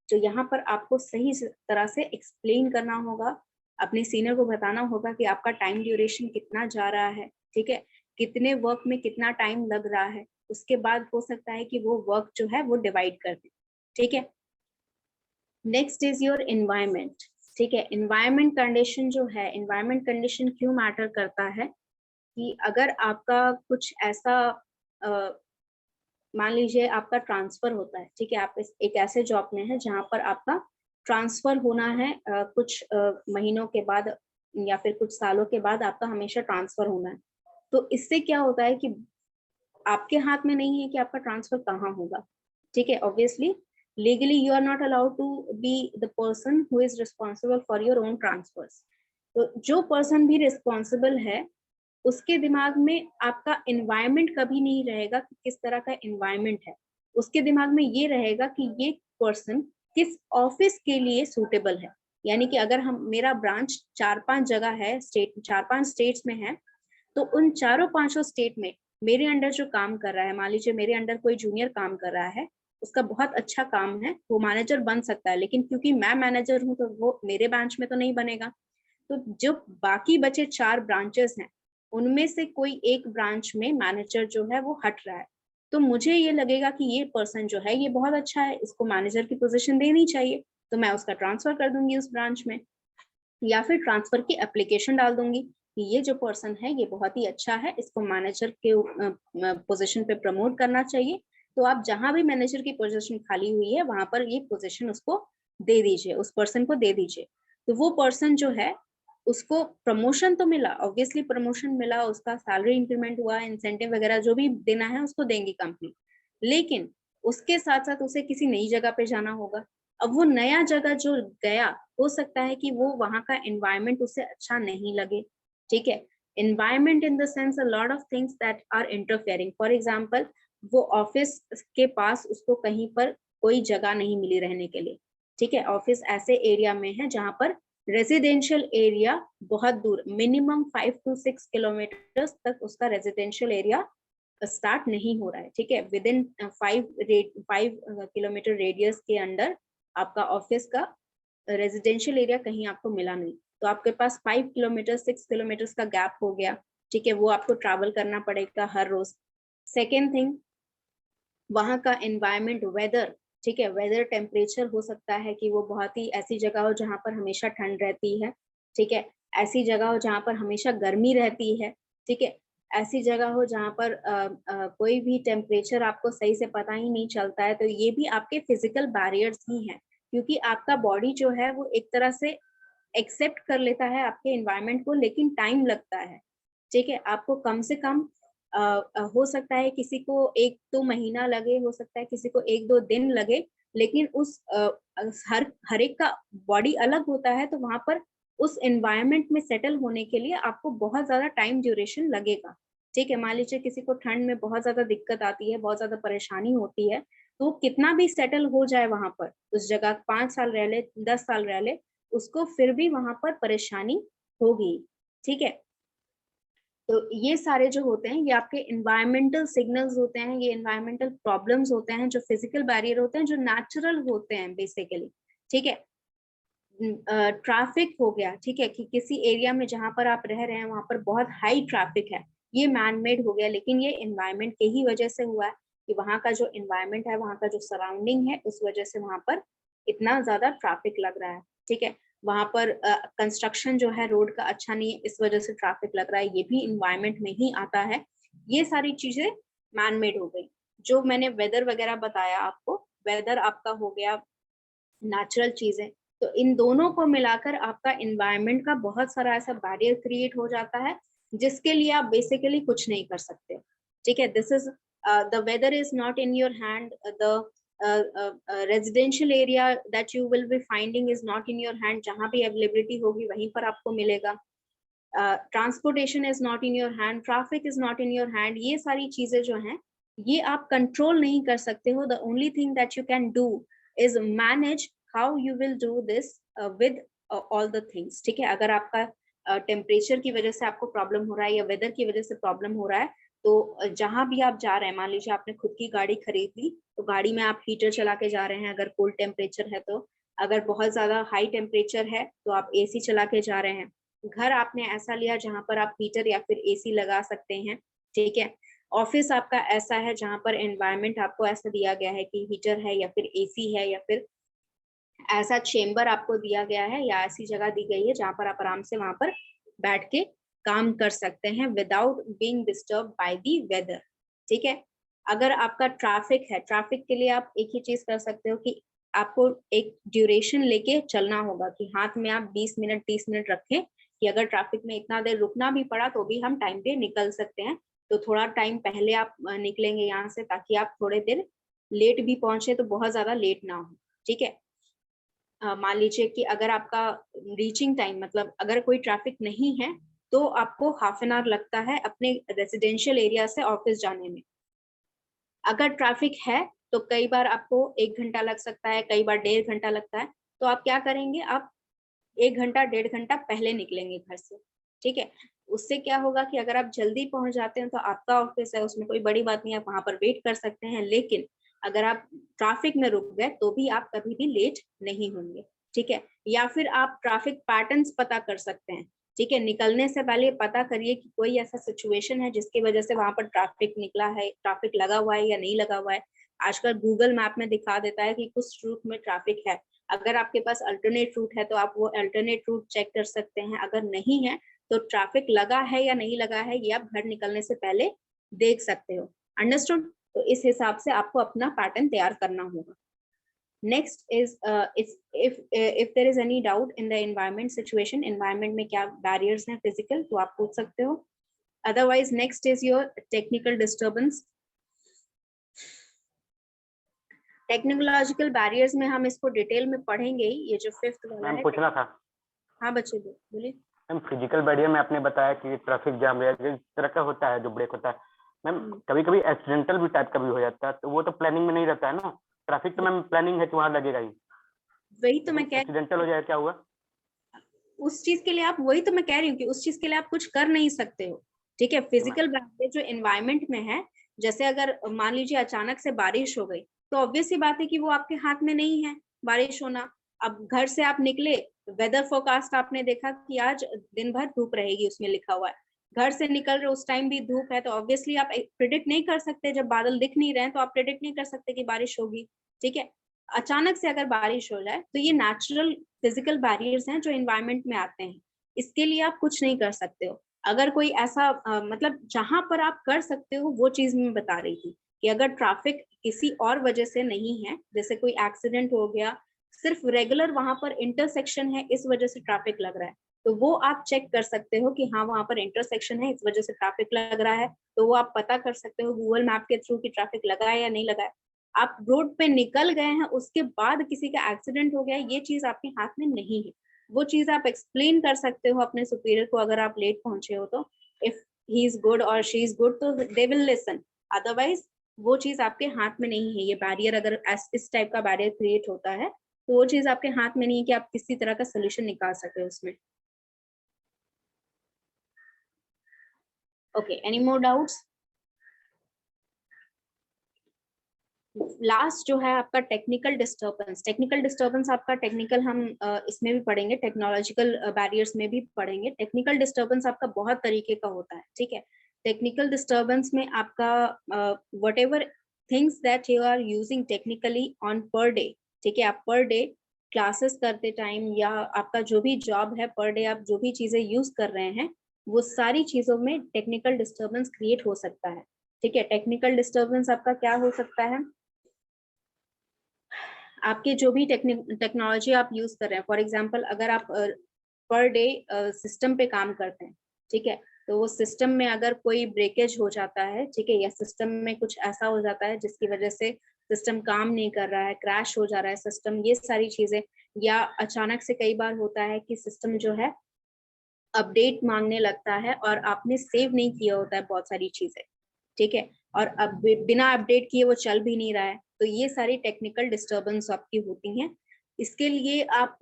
तो यहाँ पर आपको सही तरह से एक्सप्लेन करना होगा, अपने सीनियर को बताना होगा कि आपका टाइम ड्यूरेशन कितना जा रहा है। ठीक है, कितने वर्क में कितना टाइम लग रहा है, उसके बाद हो सकता है कि वो वर्क जो है वो डिवाइड कर दे। ठीक है, नेक्स्ट इज योर एनवायरमेंट। ठीक है, एनवायरमेंट कंडीशन जो है, एनवायरमेंट कंडीशन क्यों मैटर करता है कि अगर आपका कुछ ऐसा मान लीजिए आपका ट्रांसफर होता है, ठीक है, आप एक ऐसे जॉब में है जहां पर आपका ट्रांसफर होना है, कुछ महीनों के बाद या फिर कुछ सालों के बाद आपका हमेशा ट्रांसफर होना है। तो इससे क्या होता है कि आपके हाथ में नहीं है कि आपका ट्रांसफर कहाँ होगा। ठीक है, obviously legally you are not allowed to be the person who is responsible for your own transfers. तो जो पर्सन भी रिस्पॉन्सिबल है उसके दिमाग में आपका एनवायरनमेंट कभी नहीं रहेगा कि किस तरह का एनवायरनमेंट है, उसके दिमाग में ये रहेगा कि ये पर्सन किस ऑफिस के लिए सूटेबल है। यानी कि अगर हम मेरा ब्रांच 4-5 जगह है, स्टेट 4-5 स्टेट्स में है, तो उन चारों पांचों स्टेट में मेरे अंडर जो काम कर रहा है, मान लीजिए मेरे अंडर कोई जूनियर काम कर रहा है, उसका बहुत अच्छा काम है, वो मैनेजर बन सकता है, लेकिन क्योंकि मैं मैनेजर हूँ तो वो मेरे ब्रांच में तो नहीं बनेगा। तो जो बाकी बचे 4 ब्रांचेस हैं उनमें से कोई एक ब्रांच में मैनेजर जो है वो हट रहा है, तो मुझे ये लगेगा कि ये पर्सन जो है ये बहुत अच्छा है, इसको मैनेजर की पोजीशन देनी चाहिए, तो मैं उसका ट्रांसफर कर दूंगी उस ब्रांच में, या फिर ट्रांसफर की एप्लीकेशन डाल दूंगी कि ये जो पर्सन है ये बहुत ही अच्छा है, इसको मैनेजर के पोजीशन पे प्रमोट करना चाहिए। तो आप जहां भी मैनेजर की पोजीशन खाली हुई है वहां पर ये पोजीशन उसको दे दीजिए, उस पर्सन को दे दीजिए। तो वो पर्सन जो है उसको प्रमोशन तो मिला, ऑब्वियसली प्रमोशन मिला, उसका सैलरी इंक्रीमेंट हुआ, इंसेंटिव वगैरह जो भी देना है उसको देंगी कंपनी, लेकिन उसके साथ साथ उसे किसी नई जगह पे जाना होगा। अब वो नया जगह जो गया, हो सकता है कि वो वहां का एनवायरनमेंट उसे अच्छा नहीं लगे। ठीक है, environment in the sense a lot of things that are interfering. For example वो ऑफिस के पास उसको कहीं पर कोई जगह नहीं मिली रहने के लिए। ठीक है, ऑफिस ऐसे एरिया में है जहां पर रेजिडेंशियल एरिया बहुत दूर, मिनिमम 5 to 6 किलोमीटर तक उसका रेजिडेंशियल एरिया स्टार्ट नहीं हो रहा है। ठीक है, विद इन 5 किलोमीटर रेडियस के अंडर आपका ऑफिस का रेजिडेंशियल एरिया कहीं आपको मिला नहीं, तो आपके पास 5 किलोमीटर 6 किलोमीटर का गैप हो गया, ठीक है, वो आपको ट्रैवल करना पड़ेगा हर रोज। सेकेंड थिंग, वहाँ का एनवायरमेंट, वेदर, ठीक है, वेदर टेम्परेचर हो सकता है कि वो बहुत ही ऐसी जगह हो जहाँ पर हमेशा ठंड रहती है, ठीक है, ऐसी जगह हो जहाँ पर हमेशा गर्मी रहती है, ठीक है, ऐसी जगह हो जहाँ पर कोई भी टेम्परेचर आपको सही से पता ही नहीं चलता है। तो ये भी आपके फिजिकल बैरियर्स ही हैं, क्योंकि आपका बॉडी जो है वो एक तरह से एक्सेप्ट कर लेता है आपके एनवायरनमेंट को, लेकिन टाइम लगता है, ठीक है। आपको कम से कम हो सकता है किसी को 1-2 महीना लगे, हो सकता है किसी को 1-2 दिन लगे, लेकिन उस हर एक का बॉडी अलग होता है, तो वहां पर उस एनवायरनमेंट में सेटल होने के लिए आपको बहुत ज्यादा टाइम ड्यूरेशन लगेगा, ठीक है। मान लीजिए किसी को ठंड में बहुत ज्यादा दिक्कत आती है, बहुत ज्यादा परेशानी होती है, तो कितना भी सेटल हो जाए वहां पर उस जगह, 5 साल रह ले, 10 साल रह ले, उसको फिर भी वहां पर परेशानी होगी, ठीक है। तो ये सारे जो होते हैं ये आपके एनवायरमेंटल सिग्नल्स होते हैं, ये एनवायरमेंटल प्रॉब्लम्स होते हैं, जो फिजिकल बैरियर होते हैं, जो नेचुरल होते हैं बेसिकली, ठीक है। ट्रैफिक हो गया, ठीक है, कि किसी एरिया में जहां पर आप रह रहे हैं वहां पर बहुत हाई ट्रैफिक है, ये मैन मेड हो गया, लेकिन ये एनवायरमेंट के ही वजह से हुआ है कि वहां का जो एनवायरमेंट है, वहां का जो सराउंडिंग है, उस वजह से वहां पर इतना ज्यादा ट्रैफिक लग रहा है, ठीक है। वहां पर कंस्ट्रक्शन जो है रोड का अच्छा नहीं है, इस वजह से ट्रैफिक लग रहा है, ये भी इन्वायरमेंट में ही आता है। ये सारी चीजें मैन मेड हो गई। जो मैंने वेदर वगैरह बताया आपको, वेदर आपका हो गया नेचुरल चीजें, तो इन दोनों को मिलाकर आपका इन्वायरमेंट का बहुत सारा ऐसा बैरियर क्रिएट हो जाता है जिसके लिए आप बेसिकली कुछ नहीं कर सकते, ठीक है। This is the weather is not in your hand, the residential area that you will be finding is not in your hand, जहां भी अवेलेबिलिटी होगी वहीं पर आपको मिलेगा। Transportation is not in your hand, traffic is not in your hand, ये सारी चीजें जो हैं ये आप कंट्रोल नहीं कर सकते हो। The only thing that you can do is manage how you will do this with all the things, ठीक है। अगर आपका टेम्परेचर की वजह से आपको प्रॉब्लम हो रहा है या वेदर की वजह से प्रॉब्लम हो रहा है, तो जहां भी आप जा रहे हैं, मान लीजिए आपने खुद की गाड़ी खरीद ली, तो गाड़ी में आप हीटर चला के जा रहे हैं अगर कोल्ड टेम्परेचर है तो, अगर बहुत ज्यादा हाई टेम्परेचर है तो आप एसी चला के जा रहे हैं। घर आपने ऐसा लिया जहां पर आप हीटर या फिर एसी लगा सकते हैं, ठीक है। ऑफिस आपका ऐसा है जहां पर एनवायरनमेंट आपको ऐसा दिया गया है कि हीटर है या फिर एसी है, या फिर ऐसा चेम्बर आपको दिया गया है या ऐसी जगह दी गई है जहां पर आप आराम से वहां पर बैठ के काम कर सकते हैं without being disturb by the weather, ठीक है। अगर आपका ट्रैफिक है, ट्रैफिक के लिए आप एक ही चीज कर सकते हो कि आपको एक ड्यूरेशन लेके चलना होगा कि हाथ में आप 20 मिनट 30 मिनट रखें कि अगर ट्रैफिक में इतना देर रुकना भी पड़ा तो भी हम टाइम पे निकल सकते हैं। तो थोड़ा टाइम पहले आप निकलेंगे यहाँ से ताकि आप थोड़े देर लेट भी पहुंचे तो बहुत ज्यादा लेट ना हो, ठीक है। मान लीजिए कि अगर आपका रीचिंग टाइम, मतलब अगर कोई ट्रैफिक नहीं है तो आपको हाफ एन आवर लगता है अपने रेजिडेंशियल एरिया से ऑफिस जाने में। अगर ट्रैफिक है तो कई बार आपको 1 घंटा लग सकता है, कई बार 1.5 घंटा लगता है। तो आप क्या करेंगे, आप 1 घंटा 1.5 घंटा पहले निकलेंगे घर से, ठीक है। उससे क्या होगा कि अगर आप जल्दी पहुंच जाते हैं तो आपका ऑफिस है, उसमें कोई बड़ी बात नहीं है, आप वहां पर वेट कर सकते हैं। लेकिन अगर आप ट्रैफिक में रुक गए तो भी आप कभी भी लेट नहीं होंगे, ठीक है। या फिर आप ट्रैफिक पैटर्न्स पता कर सकते हैं, ठीक है। निकलने से पहले पता करिए कि कोई ऐसा सिचुएशन है जिसकी वजह से वहां पर ट्रैफिक निकला है, ट्रैफिक लगा हुआ है या नहीं लगा हुआ है। आजकल गूगल मैप में दिखा देता है कि कुछ रूट में ट्रैफिक है। अगर आपके पास अल्टरनेट रूट है तो आप वो अल्टरनेट रूट चेक कर सकते हैं। अगर नहीं है तो ट्रैफिक लगा है या नहीं लगा है ये आप घर निकलने से पहले देख सकते हो। अंडरस्टूड? तो इस हिसाब से आपको अपना पैटर्न तैयार करना होगा। Next is if there is any doubt in the environment situation, environment में क्या barriers हैं physical, तो आप पूछ सकते हो। Otherwise next is your technical disturbance। Technological barriers में हम इसको डिटेल में पढ़ेंगे ही, ये जो 5th वाला है। पूछना था। हाँ बच्चे बोलिए। मैम फिजिकल बैरियर में आपने बताया कि ट्रैफिक जाम या इस तरह का होता है जो ब्रेक होता है। मैम कभी कभी एक्सीडेंटल भी टाइप का भी हो जाता है, तो वो तो प्लानिंग में नहीं रहता है ना। ट्रैफिक तो मैम प्लानिंग है तो वहां लगेगा ही। वही तो मैं कह, एक्सीडेंटल हो जाए क्या हुआ उस चीज के लिए आप, वही तो मैं कह रही हूँ कि उस चीज के लिए आप कुछ कर नहीं सकते हो, ठीक है। फिजिकल बैरियर जो एनवायरमेंट में है, जैसे अगर मान लीजिए अचानक से बारिश हो गई तो ऑब्वियस सी बात है कि वो आपके हाथ में नहीं है बारिश होना। अब घर से आप निकले वेदर फोरकास्ट आपने देखा कि आज दिन भर धूप रहेगी, उसमें लिखा हुआ है, घर से निकल रहे उस टाइम भी धूप है, तो ऑब्वियसली आप प्रिडिक्ट नहीं कर सकते, जब बादल दिख नहीं रहे हैं तो आप प्रिडिक्ट नहीं कर सकते कि बारिश होगी, ठीक है। अचानक से अगर बारिश हो जाए तो ये नेचुरल फिजिकल बैरियर्स हैं जो एनवायरनमेंट में आते हैं, इसके लिए आप कुछ नहीं कर सकते हो। अगर कोई ऐसा मतलब जहां पर आप कर सकते हो वो चीज मैं बता रही थी कि अगर ट्रैफिक किसी और वजह से नहीं है, जैसे कोई एक्सीडेंट हो गया, सिर्फ रेगुलर वहां पर इंटरसेक्शन है इस वजह से ट्रैफिक लग रहा है, तो वो आप चेक कर सकते हो कि हाँ वहां पर इंटरसेक्शन है इस वजह से ट्रैफिक लग रहा है, तो वो आप पता कर सकते हो गूगल मैप के थ्रू कि ट्रैफिक लगा है या नहीं लगा है। आप रोड पे निकल गए हैं उसके बाद किसी का एक्सीडेंट हो गया, ये चीज आपके हाथ में नहीं है। वो चीज आप एक्सप्लेन कर सकते हो अपने सुपीरियर को, अगर आप लेट पहुंचे हो तो इफ ही इज गुड और शी इज गुड तो दे विल लिसन, अदरवाइज वो चीज आपके हाथ में नहीं है। ये बैरियर अगर इस टाइप का बैरियर क्रिएट होता है तो वो चीज आपके हाथ में नहीं है कि आप किसी तरह का सोल्यूशन निकाल सके उसमें। Okay, any more doubts? Last जो है आपका टेक्निकल डिस्टर्बेंस। टेक्निकल डिस्टर्बेंस आपका टेक्निकल हम इसमें भी पढ़ेंगे, टेक्नोलॉजिकल बैरियर्स में भी पढ़ेंगे। टेक्निकल डिस्टर्बेंस आपका बहुत तरीके का होता है, ठीक है। टेक्निकल डिस्टर्बेंस में आपका whatever things that you are using technically on per day, ठीक है, आप पर डे क्लासेस करते टाइम या आपका जो भी जॉब है पर डे आप जो भी चीजें यूज कर रहे हैं वो सारी चीजों में टेक्निकल डिस्टर्बेंस क्रिएट हो सकता है, ठीक है। टेक्निकल डिस्टर्बेंस आपका क्या हो सकता है, आपके जो भी टेक्नोलॉजी आप यूज कर रहे हैं, फॉर एग्जांपल अगर आप पर डे सिस्टम पे काम करते हैं, ठीक है, तो वो सिस्टम में अगर कोई ब्रेकेज हो जाता है, ठीक है, या सिस्टम में कुछ ऐसा हो जाता है जिसकी वजह से सिस्टम काम नहीं कर रहा है, क्रैश हो जा रहा है सिस्टम, ये सारी चीजें, या अचानक से कई बार होता है कि सिस्टम जो है अपडेट मांगने लगता है और आपने सेव नहीं किया होता है बहुत सारी चीजें, ठीक है, और अब बिना अपडेट किए वो चल भी नहीं रहा है, तो ये सारी टेक्निकल डिस्टर्बेंस आपकी होती हैं। इसके लिए आप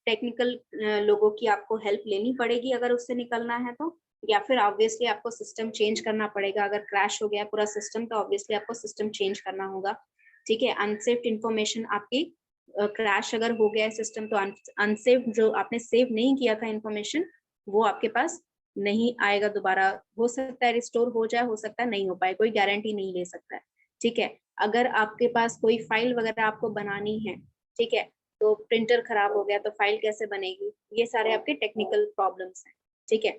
टेक्निकल लोगों की आपको हेल्प लेनी पड़ेगी अगर उससे निकलना है तो, या फिर ऑब्वियसली आपको सिस्टम चेंज करना पड़ेगा। अगर क्रैश हो गया पूरा सिस्टम तो ऑब्वियसली आपको सिस्टम चेंज करना होगा, ठीक है। अनसेफ इंफॉर्मेशन आपकी क्रैश अगर हो गया है सिस्टम तो अनसेफ जो आपने सेव नहीं किया था इंफॉर्मेशन वो आपके पास नहीं आएगा दोबारा, हो सकता है रिस्टोर हो जाए, हो सकता है नहीं हो पाए, कोई गारंटी नहीं ले सकता है, ठीक है। अगर आपके पास कोई फाइल वगैरह आपको बनानी है, ठीक है, तो प्रिंटर खराब हो गया तो फाइल कैसे बनेगी, ये सारे आपके टेक्निकल प्रॉब्लम्स हैं, ठीक है।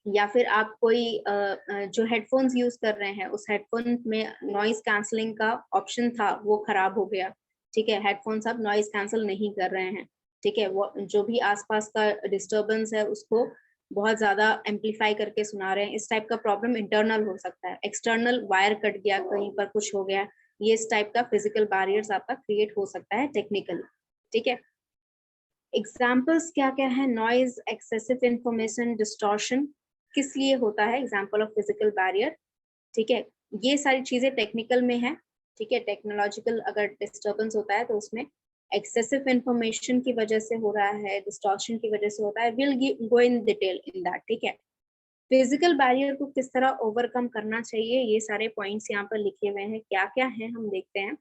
या फिर आप कोई जो हेडफोन्स यूज कर रहे हैं उस हेडफोन में नॉइज कैंसलिंग का ऑप्शन था वो खराब हो गया, ठीक है, हेडफोन्स आप नॉइज कैंसिल नहीं कर रहे हैं, ठीक है, वो जो भी आसपास का डिस्टर्बेंस है उसको बहुत ज्यादा एम्पलीफाई करके सुना रहे हैं, इस टाइप का प्रॉब्लम इंटरनल हो सकता है। एक्सटर्नल वायर कट गया, कहीं पर कुछ हो गया, ये इस टाइप का फिजिकल बैरियर्स आपका क्रिएट हो सकता है टेक्निकली, ठीक है। एग्जाम्पल्स क्या क्या है, नॉइज, एक्सेसिव इंफॉर्मेशन, डिस्टॉर्शन, किस लिए होता है एग्जाम्पल ऑफ फिजिकल बैरियर, ठीक है, ये सारी चीजें टेक्निकल में है, ठीक है। टेक्नोलॉजिकल अगर डिस्टर्बेंस होता है तो उसमें एक्सेसिव इंफॉर्मेशन की वजह से हो रहा है, डिस्टॉर्शन की वजह से होता है, will go in detail in that, ठीक है। फिजिकल बैरियर को किस तरह ओवरकम करना चाहिए, ये सारे पॉइंट्स यहाँ पर लिखे हुए हैं, क्या क्या है हम देखते हैं।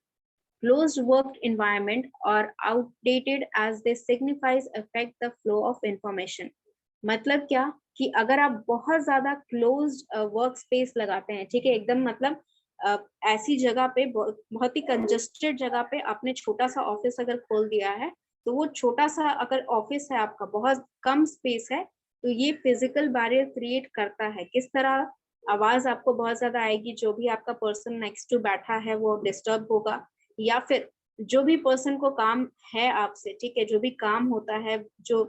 Closed work environment are outdated as they signifies affect the flow of information। मतलब क्या कि अगर आप बहुत ज्यादा क्लोज्ड वर्क स्पेस लगाते हैं, ठीक है, एकदम मतलब ऐसी जगह पे बहुत ही कंजस्टेड जगह पे आपने छोटा सा ऑफिस अगर खोल दिया है तो वो छोटा सा अगर ऑफिस है आपका बहुत कम स्पेस है तो ये फिजिकल बैरियर क्रिएट करता है। किस तरह, आवाज आपको बहुत ज्यादा आएगी, जो भी आपका पर्सन नेक्स्ट टू बैठा है वो डिस्टर्ब होगा, या फिर जो भी पर्सन को काम है आपसे, ठीक है, जो भी काम होता है, जो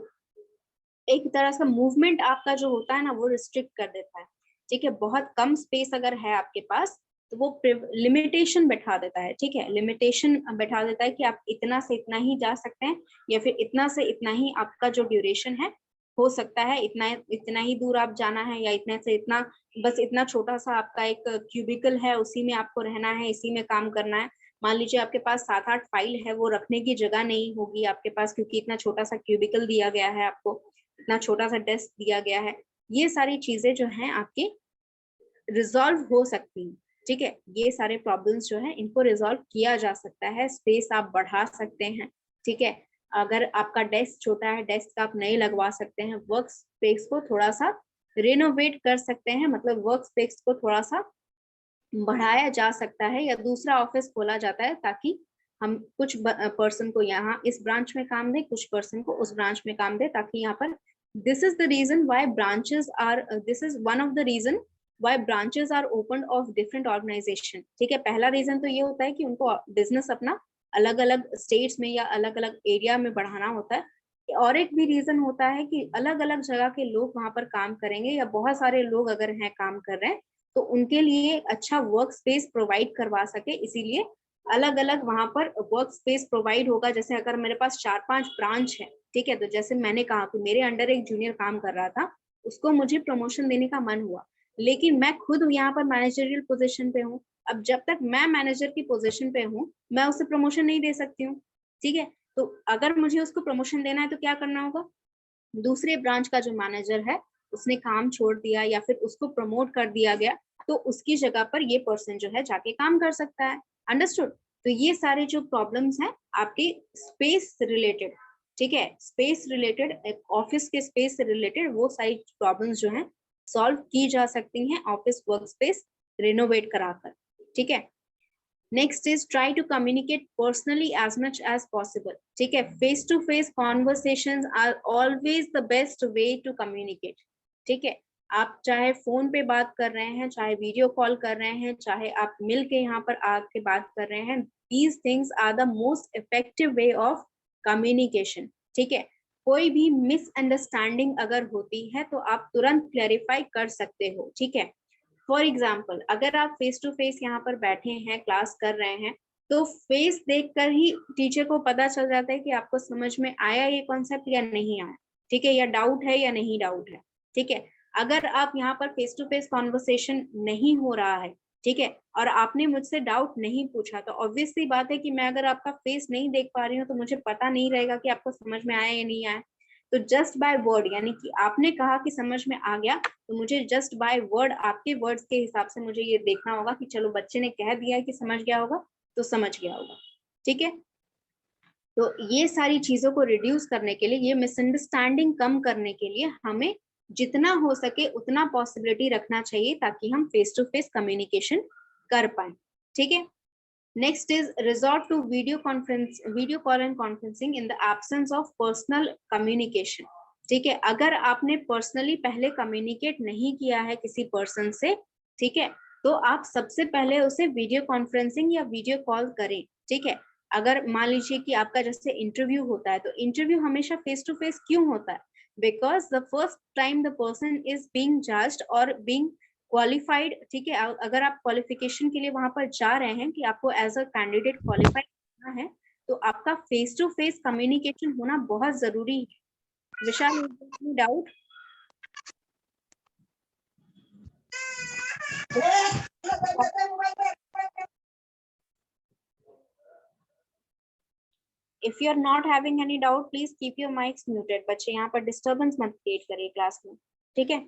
एक तरह से मूवमेंट आपका जो होता है ना वो रिस्ट्रिक्ट कर देता है, ठीक है। बहुत कम स्पेस अगर है आपके पास तो वो लिमिटेशन बैठा देता है, ठीक है, लिमिटेशन बैठा देता है कि आप इतना से इतना ही जा सकते हैं या फिर इतना से इतना ही आपका जो ड्यूरेशन है हो सकता है, इतना ही दूर आप जाना है या इतने से इतना, बस इतना छोटा सा आपका एक क्यूबिकल है उसी में आपको रहना है, इसी में काम करना है। मान लीजिए आपके पास 7-8 फाइल है, वो रखने की जगह नहीं होगी आपके पास क्योंकि इतना छोटा सा क्यूबिकल दिया गया है आपको, इतना छोटा सा डेस्क दिया गया है। ये सारी चीजें जो हैं आपकी रिजॉल्व हो सकती हैं, ठीक है, ये सारे प्रॉब्लम्स जो है इनको रिजॉल्व किया जा सकता है, स्पेस आप बढ़ा सकते हैं, ठीक है। अगर आपका डेस्क छोटा है, डेस्क आप नहीं लगवा सकते हैं, वर्क स्पेस को थोड़ा सा रिनोवेट कर सकते हैं, मतलब वर्क स्पेस को थोड़ा सा बढ़ाया जा सकता है या दूसरा ऑफिस खोला जाता है, ताकि हम कुछ पर्सन को यहाँ इस ब्रांच में काम दे, कुछ पर्सन को उस ब्रांच में काम दे, ताकि यहाँ पर this is the reason why branches are, this is one of the reason why branches are open of different organisation. ठीक है, पहला रीजन तो ये होता है कि उनको बिजनेस अपना अलग अलग स्टेट्स में या अलग अलग एरिया में बढ़ाना होता है। और एक भी रीजन होता है कि अलग अलग जगह के लोग वहां पर काम करेंगे, या बहुत सारे लोग अगर हैं काम कर रहे हैं, तो उनके लिए अच्छा वर्क स्पेस प्रोवाइड करवा सके, इसीलिए अलग अलग वहां पर वर्क स्पेस प्रोवाइड होगा। जैसे अगर मेरे पास 4-5 ब्रांच है, ठीक है, तो जैसे मैंने कहा कि मेरे अंडर एक जूनियर काम कर रहा था, उसको मुझे प्रमोशन देने का मन हुआ, लेकिन मैं खुद यहाँ पर मैनेजरियल पोजीशन पे हूँ। अब जब तक मैं मैनेजर की पोजीशन पे हूँ, मैं उसे प्रमोशन नहीं दे सकती हूँ। ठीक है, तो अगर मुझे उसको प्रमोशन देना है तो क्या करना होगा, दूसरे ब्रांच का जो मैनेजर है उसने काम छोड़ दिया या फिर उसको प्रमोट कर दिया गया, तो उसकी जगह पर ये पर्सन जो है जाके काम कर सकता है। अंडरस्टूड? तो ये सारे जो प्रॉब्लम्स हैं आपके स्पेस रिलेटेड, ठीक है, स्पेस रिलेटेड, ऑफिस के स्पेस से रिलेटेड, वो सारी प्रॉब्लम्स जो हैं सॉल्व की जा सकती हैं ऑफिस वर्क स्पेस रिनोवेट कराकर। ठीक है, next is try to communicate personally as much as possible. ठीक है, face to face conversations are always the best way to communicate. ठीक है, आप चाहे फोन पे बात कर रहे हैं, चाहे वीडियो कॉल कर रहे हैं, चाहे आप मिल के यहाँ पर आके बात कर रहे हैं, these things are the most effective way of communication. ठीक है, कोई भी मिसअंडरस्टैंडिंग अगर होती है तो आप तुरंत क्लैरिफाई कर सकते हो। ठीक है, फॉर एग्जाम्पल अगर आप फेस टू फेस यहाँ पर बैठे हैं, क्लास कर रहे हैं, तो फेस देखकर ही टीचर को पता चल जाता है कि आपको समझ में आया ये कॉन्सेप्ट या नहीं आया। ठीक है, या डाउट है या नहीं डाउट है। ठीक है, अगर आप यहाँ पर फेस टू फेस कॉन्वर्सेशन नहीं हो रहा है, ठीक है, और आपने मुझसे डाउट नहीं पूछा, तो ऑब्वियसली बात है कि मैं अगर आपका फेस नहीं देख पा रही हूँ तो मुझे पता नहीं रहेगा कि आपको समझ में आया या नहीं आया। तो जस्ट बाय वर्ड, यानी कि आपने कहा कि समझ में आ गया, तो मुझे जस्ट बाय वर्ड, आपके वर्ड्स के हिसाब से मुझे ये देखना होगा कि चलो बच्चे ने कह दिया है कि समझ गया होगा, तो समझ गया होगा। ठीक है, तो ये सारी चीजों को रिड्यूस करने के लिए, ये मिसअंडरस्टैंडिंग कम करने के लिए हमें जितना हो सके उतना पॉसिबिलिटी रखना चाहिए, ताकि हम फेस टू फेस कम्युनिकेशन कर पाए। ठीक है, next is resort to video call and conferencing in the absence of personal communication. ठीक है, अगर आपने पर्सनली पहले कम्युनिकेट नहीं किया है किसी पर्सन से, ठीक है, तो आप सबसे पहले उसे वीडियो कॉन्फ्रेंसिंग या वीडियो कॉल करें। ठीक है, अगर मान लीजिए कि आपका जैसे इंटरव्यू होता है, तो इंटरव्यू हमेशा फेस टू फेस क्यों होता है, because the first time the person is being judged और बीइंग क्वालिफाइड। ठीक है, अगर आप क्वालिफिकेशन के लिए वहां पर जा रहे हैं कि आपको एज अ कैंडिडेट क्वालिफाई करना है, तो आपका फेस टू फेस कम्युनिकेशन होना बहुत जरूरी है। विशाल, doubt? If you are not having any doubt, please keep your mics muted. बच्चे यहाँ पर डिस्टर्बेंस मत क्रिएट करिए क्लास में। ठीक है,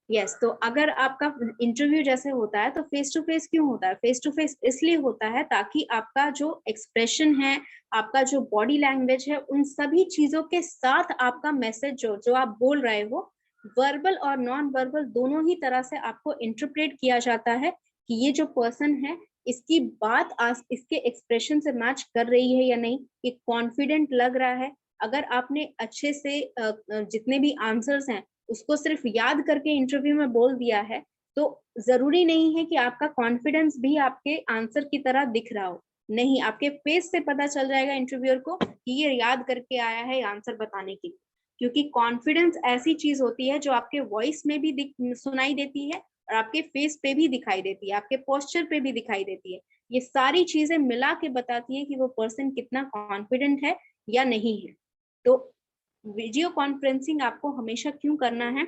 यस, तो अगर आपका इंटरव्यू जैसे होता है तो फेस टू फेस क्यों होता है, फेस टू फेस इसलिए होता है ताकि आपका जो एक्सप्रेशन है, आपका जो बॉडी लैंग्वेज है, उन सभी चीजों के साथ आपका मैसेज जो आप बोल रहे हो, वर्बल और नॉन वर्बल दोनों ही तरह से आपको इंटरप्रेट किया जाता है कि ये जो पर्सन है इसकी बात इसके एक्सप्रेशन से मैच कर रही है या नहीं, ये कॉन्फिडेंट लग रहा है। अगर आपने अच्छे से जितने भी आंसर्स हैं उसको सिर्फ याद करके इंटरव्यू में बोल दिया है, तो जरूरी नहीं है कि आपका कॉन्फिडेंस भी आपके आंसर की तरह दिख रहा हो। नहीं, आपके फेस से पता चल जाएगा इंटरव्यूअर को कि ये याद करके आया है आंसर बताने के लिए, क्योंकि कॉन्फिडेंस ऐसी चीज होती है जो आपके वॉइस में भी सुनाई देती है और आपके फेस पे भी दिखाई देती है, आपके पोस्चर पे भी दिखाई देती है। ये सारी चीजें मिला के बताती है कि वो पर्सन कितना कॉन्फिडेंट है या नहीं है। तो वीडियो कॉन्फ्रेंसिंग आपको हमेशा क्यों करना है,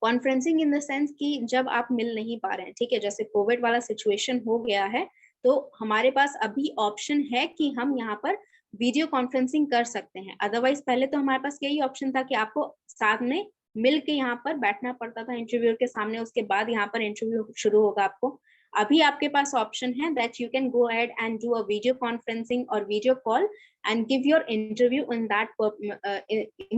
कॉन्फ्रेंसिंग इन द सेंस कि जब आप मिल नहीं पा रहे हैं, ठीक है, जैसे कोविड वाला सिचुएशन हो गया है, तो हमारे पास अभी ऑप्शन है कि हम यहाँ पर वीडियो कॉन्फ्रेंसिंग कर सकते हैं। अदरवाइज पहले तो हमारे पास यही ऑप्शन था कि आपको साथ में मिल के यहाँ पर बैठना पड़ता था इंटरव्यू के सामने, उसके बाद यहाँ पर इंटरव्यू शुरू होगा आपको। अभी आपके पास ऑप्शन है that you can go ahead and do a video conferencing और video call and give your interview in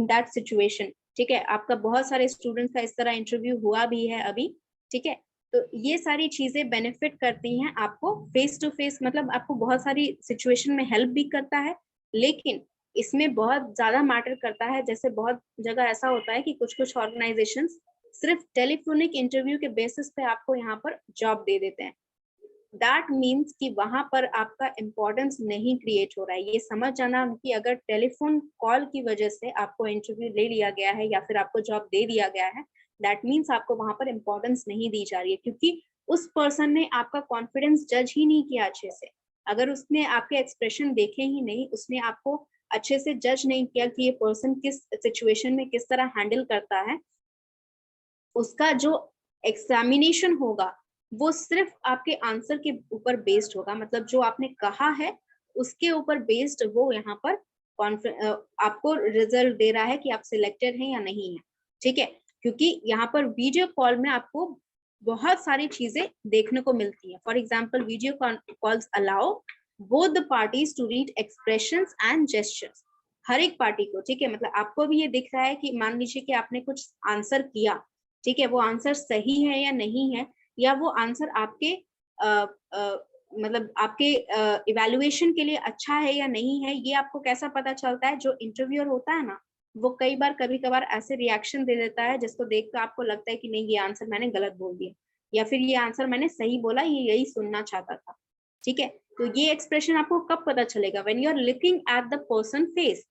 that situation. ठीक है, आपका बहुत सारे स्टूडेंट्स का इस तरह इंटरव्यू हुआ भी है अभी। ठीक है, तो ये सारी चीजें बेनिफिट करती हैं आपको फेस टू फेस, मतलब आपको बहुत सारी सिचुएशन में हेल्प भी करता है, लेकिन इसमें बहुत ज्यादा मैटर करता है। जैसे बहुत जगह ऐसा होता है कि कुछ कुछ ऑर्गेनाइजेशंस सिर्फ टेलीफोनिक इंटरव्यू के बेसिस पे आपको यहाँ पर जॉब दे देते हैं। दैट मीन्स कि वहां पर आपका इम्पोर्टेंस नहीं क्रिएट हो रहा है। ये समझ जाना कि अगर टेलीफोन कॉल की वजह से आपको इंटरव्यू ले लिया गया है या फिर आपको जॉब दे दिया गया है, दैट मीन्स आपको वहां पर इम्पोर्टेंस नहीं दी जा रही है, क्योंकि उस पर्सन ने आपका कॉन्फिडेंस जज ही नहीं किया अच्छे से। अगर उसने आपके एक्सप्रेशन देखे ही नहीं, उसने आपको अच्छे से जज नहीं किया कि ये पर्सन किस सिचुएशन में किस तरह हैंडल करता है, उसका जो एग्जामिनेशन होगा वो सिर्फ आपके आंसर के ऊपर बेस्ड होगा, मतलब जो आपने कहा है उसके ऊपर बेस्ड वो यहाँ पर आपको रिजल्ट दे रहा है कि आप सिलेक्टेड हैं या नहीं है। ठीक है, क्योंकि यहाँ पर वीडियो कॉल में आपको बहुत सारी चीजें देखने को मिलती है। For example, video calls allow both the parties to read expressions and gestures. हर एक पार्टी को, ठीक है, मतलब आपको भी ये दिख रहा है कि मान लीजिए कि आपने कुछ आंसर किया, ठीक है, वो आंसर सही है या नहीं है, या वो आंसर आपके मतलब आपके इवैल्यूएशन के लिए अच्छा है या नहीं है, ये आपको कैसा पता चलता है? जो इंटरव्यूअर होता है ना, वो कई बार कभी कभार ऐसे रिएक्शन दे देता है जिसको देख कर आपको लगता है कि नहीं, ये आंसर मैंने गलत बोल दिया, या फिर ये आंसर मैंने सही बोला, ये यही सुनना चाहता था। ठीक है, तो ये एक्सप्रेशन आपको कब पता चलेगा? When you are looking at the person face.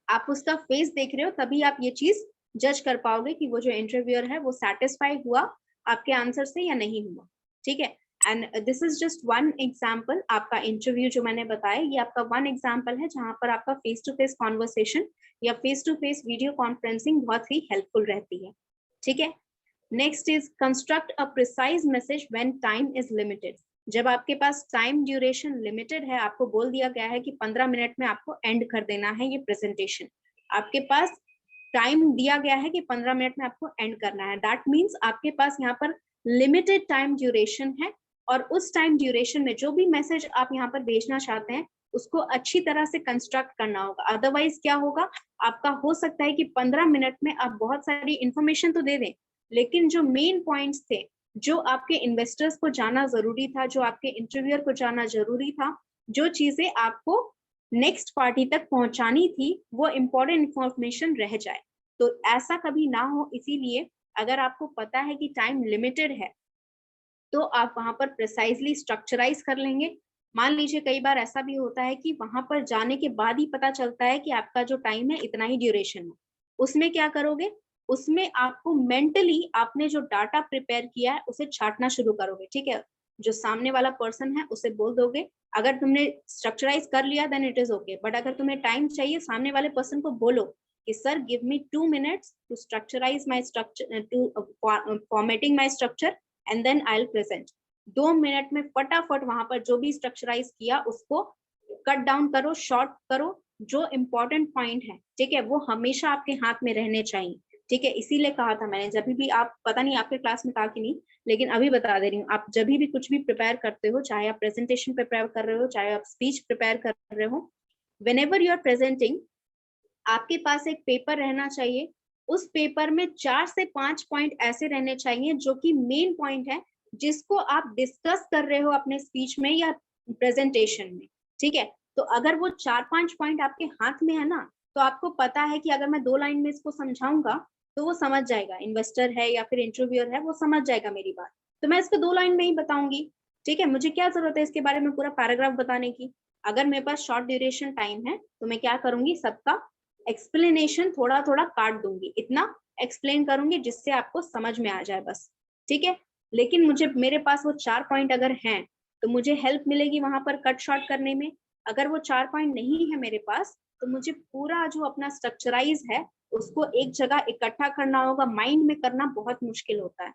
आप उसका फेस देख रहे हो तभी आप ये चीज जज कर पाओगे कि वो जो इंटरव्यूअर है वो सेटिस्फाई हुआ आपके आंसर से या नहीं हुआ। ठीक है, and this is just one example. आपका इंटरव्यू जो मैंने बताया, ये आपका वन एग्जाम्पल है जहां पर आपका फेस टू फेस कॉन्वर्सेशन या face to face video conferencing बहुत ही हेल्पफुल रहती है। ठीक है, next is construct a precise message when time is limited. जब आपके पास टाइम ड्यूरेशन लिमिटेड है, आपको बोल दिया गया है कि 15 मिनट में आपको एंड कर देना है ये प्रेजेंटेशन, आपके पास टाइम दिया गया है कि 15 मिनट में आपको एंड करना है, दैट मीन्स आपके पास यहाँ पर लिमिटेड टाइम ड्यूरेशन है, और उस टाइम ड्यूरेशन में जो भी मैसेज आप यहाँ पर भेजना चाहते हैं उसको अच्छी तरह से कंस्ट्रक्ट करना होगा। अदरवाइज क्या होगा, आपका हो सकता है कि 15 मिनट में आप बहुत सारी इंफॉर्मेशन तो दे दें, लेकिन जो मेन पॉइंट्स थे, जो आपके इन्वेस्टर्स को जाना जरूरी था, जो आपके इंटरव्यूअर को जाना जरूरी था, जो चीजें आपको नेक्स्ट पार्टी तक पहुंचानी थी, वो इम्पोर्टेंट इंफॉर्मेशन रह जाए। तो ऐसा कभी ना हो, इसीलिए अगर आपको पता है कि टाइम लिमिटेड है तो आप वहां पर प्रिसाइजली स्ट्रक्चराइज कर लेंगे। मान लीजिए कई बार ऐसा भी होता है कि वहां पर जाने के बाद ही पता चलता है कि आपका जो टाइम है इतना ही ड्यूरेशन है, उसमें क्या करोगे? उसमें आपको मेंटली आपने जो डाटा प्रिपेयर किया है उसे छांटना शुरू करोगे। ठीक है, जो सामने वाला पर्सन है उसे बोल दोगे, अगर तुमने स्ट्रक्चराइज कर लिया then it is okay, but अगर तुम्हें टाइम चाहिए, सामने वाले पर्सन को बोलो कि sir give me 2 minutes to structurise my structure, to formatting my structure and then I will present. 2 minute में फटाफट वहां पर जो भी स्ट्रक्चराइज किया उसको कट डाउन करो, शॉर्ट करो, जो इम्पोर्टेंट पॉइंट है, ठीक है, वो हमेशा आपके हाथ में रहने चाहिए। ठीक है, इसीलिए कहा था मैंने, जब भी आप, पता नहीं आपके क्लास में कहा कि नहीं, लेकिन अभी बता दे रही हूँ, आप जब भी कुछ भी प्रिपेयर करते हो, चाहे आप प्रेजेंटेशन प्रिपेयर कर रहे हो, चाहे आप स्पीच प्रिपेयर कर रहे हो, व्हेनेवर यू आर प्रेजेंटिंग, आपके पास एक पेपर रहना चाहिए। उस पेपर में 4 से 5 पॉइंट ऐसे रहने चाहिए जो कि मेन पॉइंट है, जिसको आप डिस्कस कर रहे हो अपने स्पीच में या प्रेजेंटेशन में। ठीक है, तो अगर वो 4-5 पॉइंट आपके हाथ में है ना, तो आपको पता है कि अगर मैं 2 लाइन में इसको समझाऊंगा तो वो समझ जाएगा, इन्वेस्टर है या फिर इंटरव्यूअर है, वो समझ जाएगा मेरी बात, तो मैं इसको 2 लाइन में ही बताऊंगी। ठीक है, मुझे क्या जरूरत है इसके बारे में पूरा पैराग्राफ बताने की? अगर मेरे पास शॉर्ट ड्यूरेशन टाइम है तो मैं क्या करूंगी, सबका एक्सप्लेनेशन थोड़ा थोड़ा काट दूंगी, इतना एक्सप्लेन करूंगी जिससे आपको समझ में आ जाए बस। ठीक है, लेकिन मुझे, मेरे पास वो 4 पॉइंट अगर हैं तो मुझे हेल्प मिलेगी वहां पर कट शॉर्ट करने में। अगर वो 4 पॉइंट नहीं है मेरे पास, तो मुझे पूरा जो अपना स्ट्रक्चराइज है उसको एक जगह इकट्ठा करना होगा, माइंड में करना बहुत मुश्किल होता है।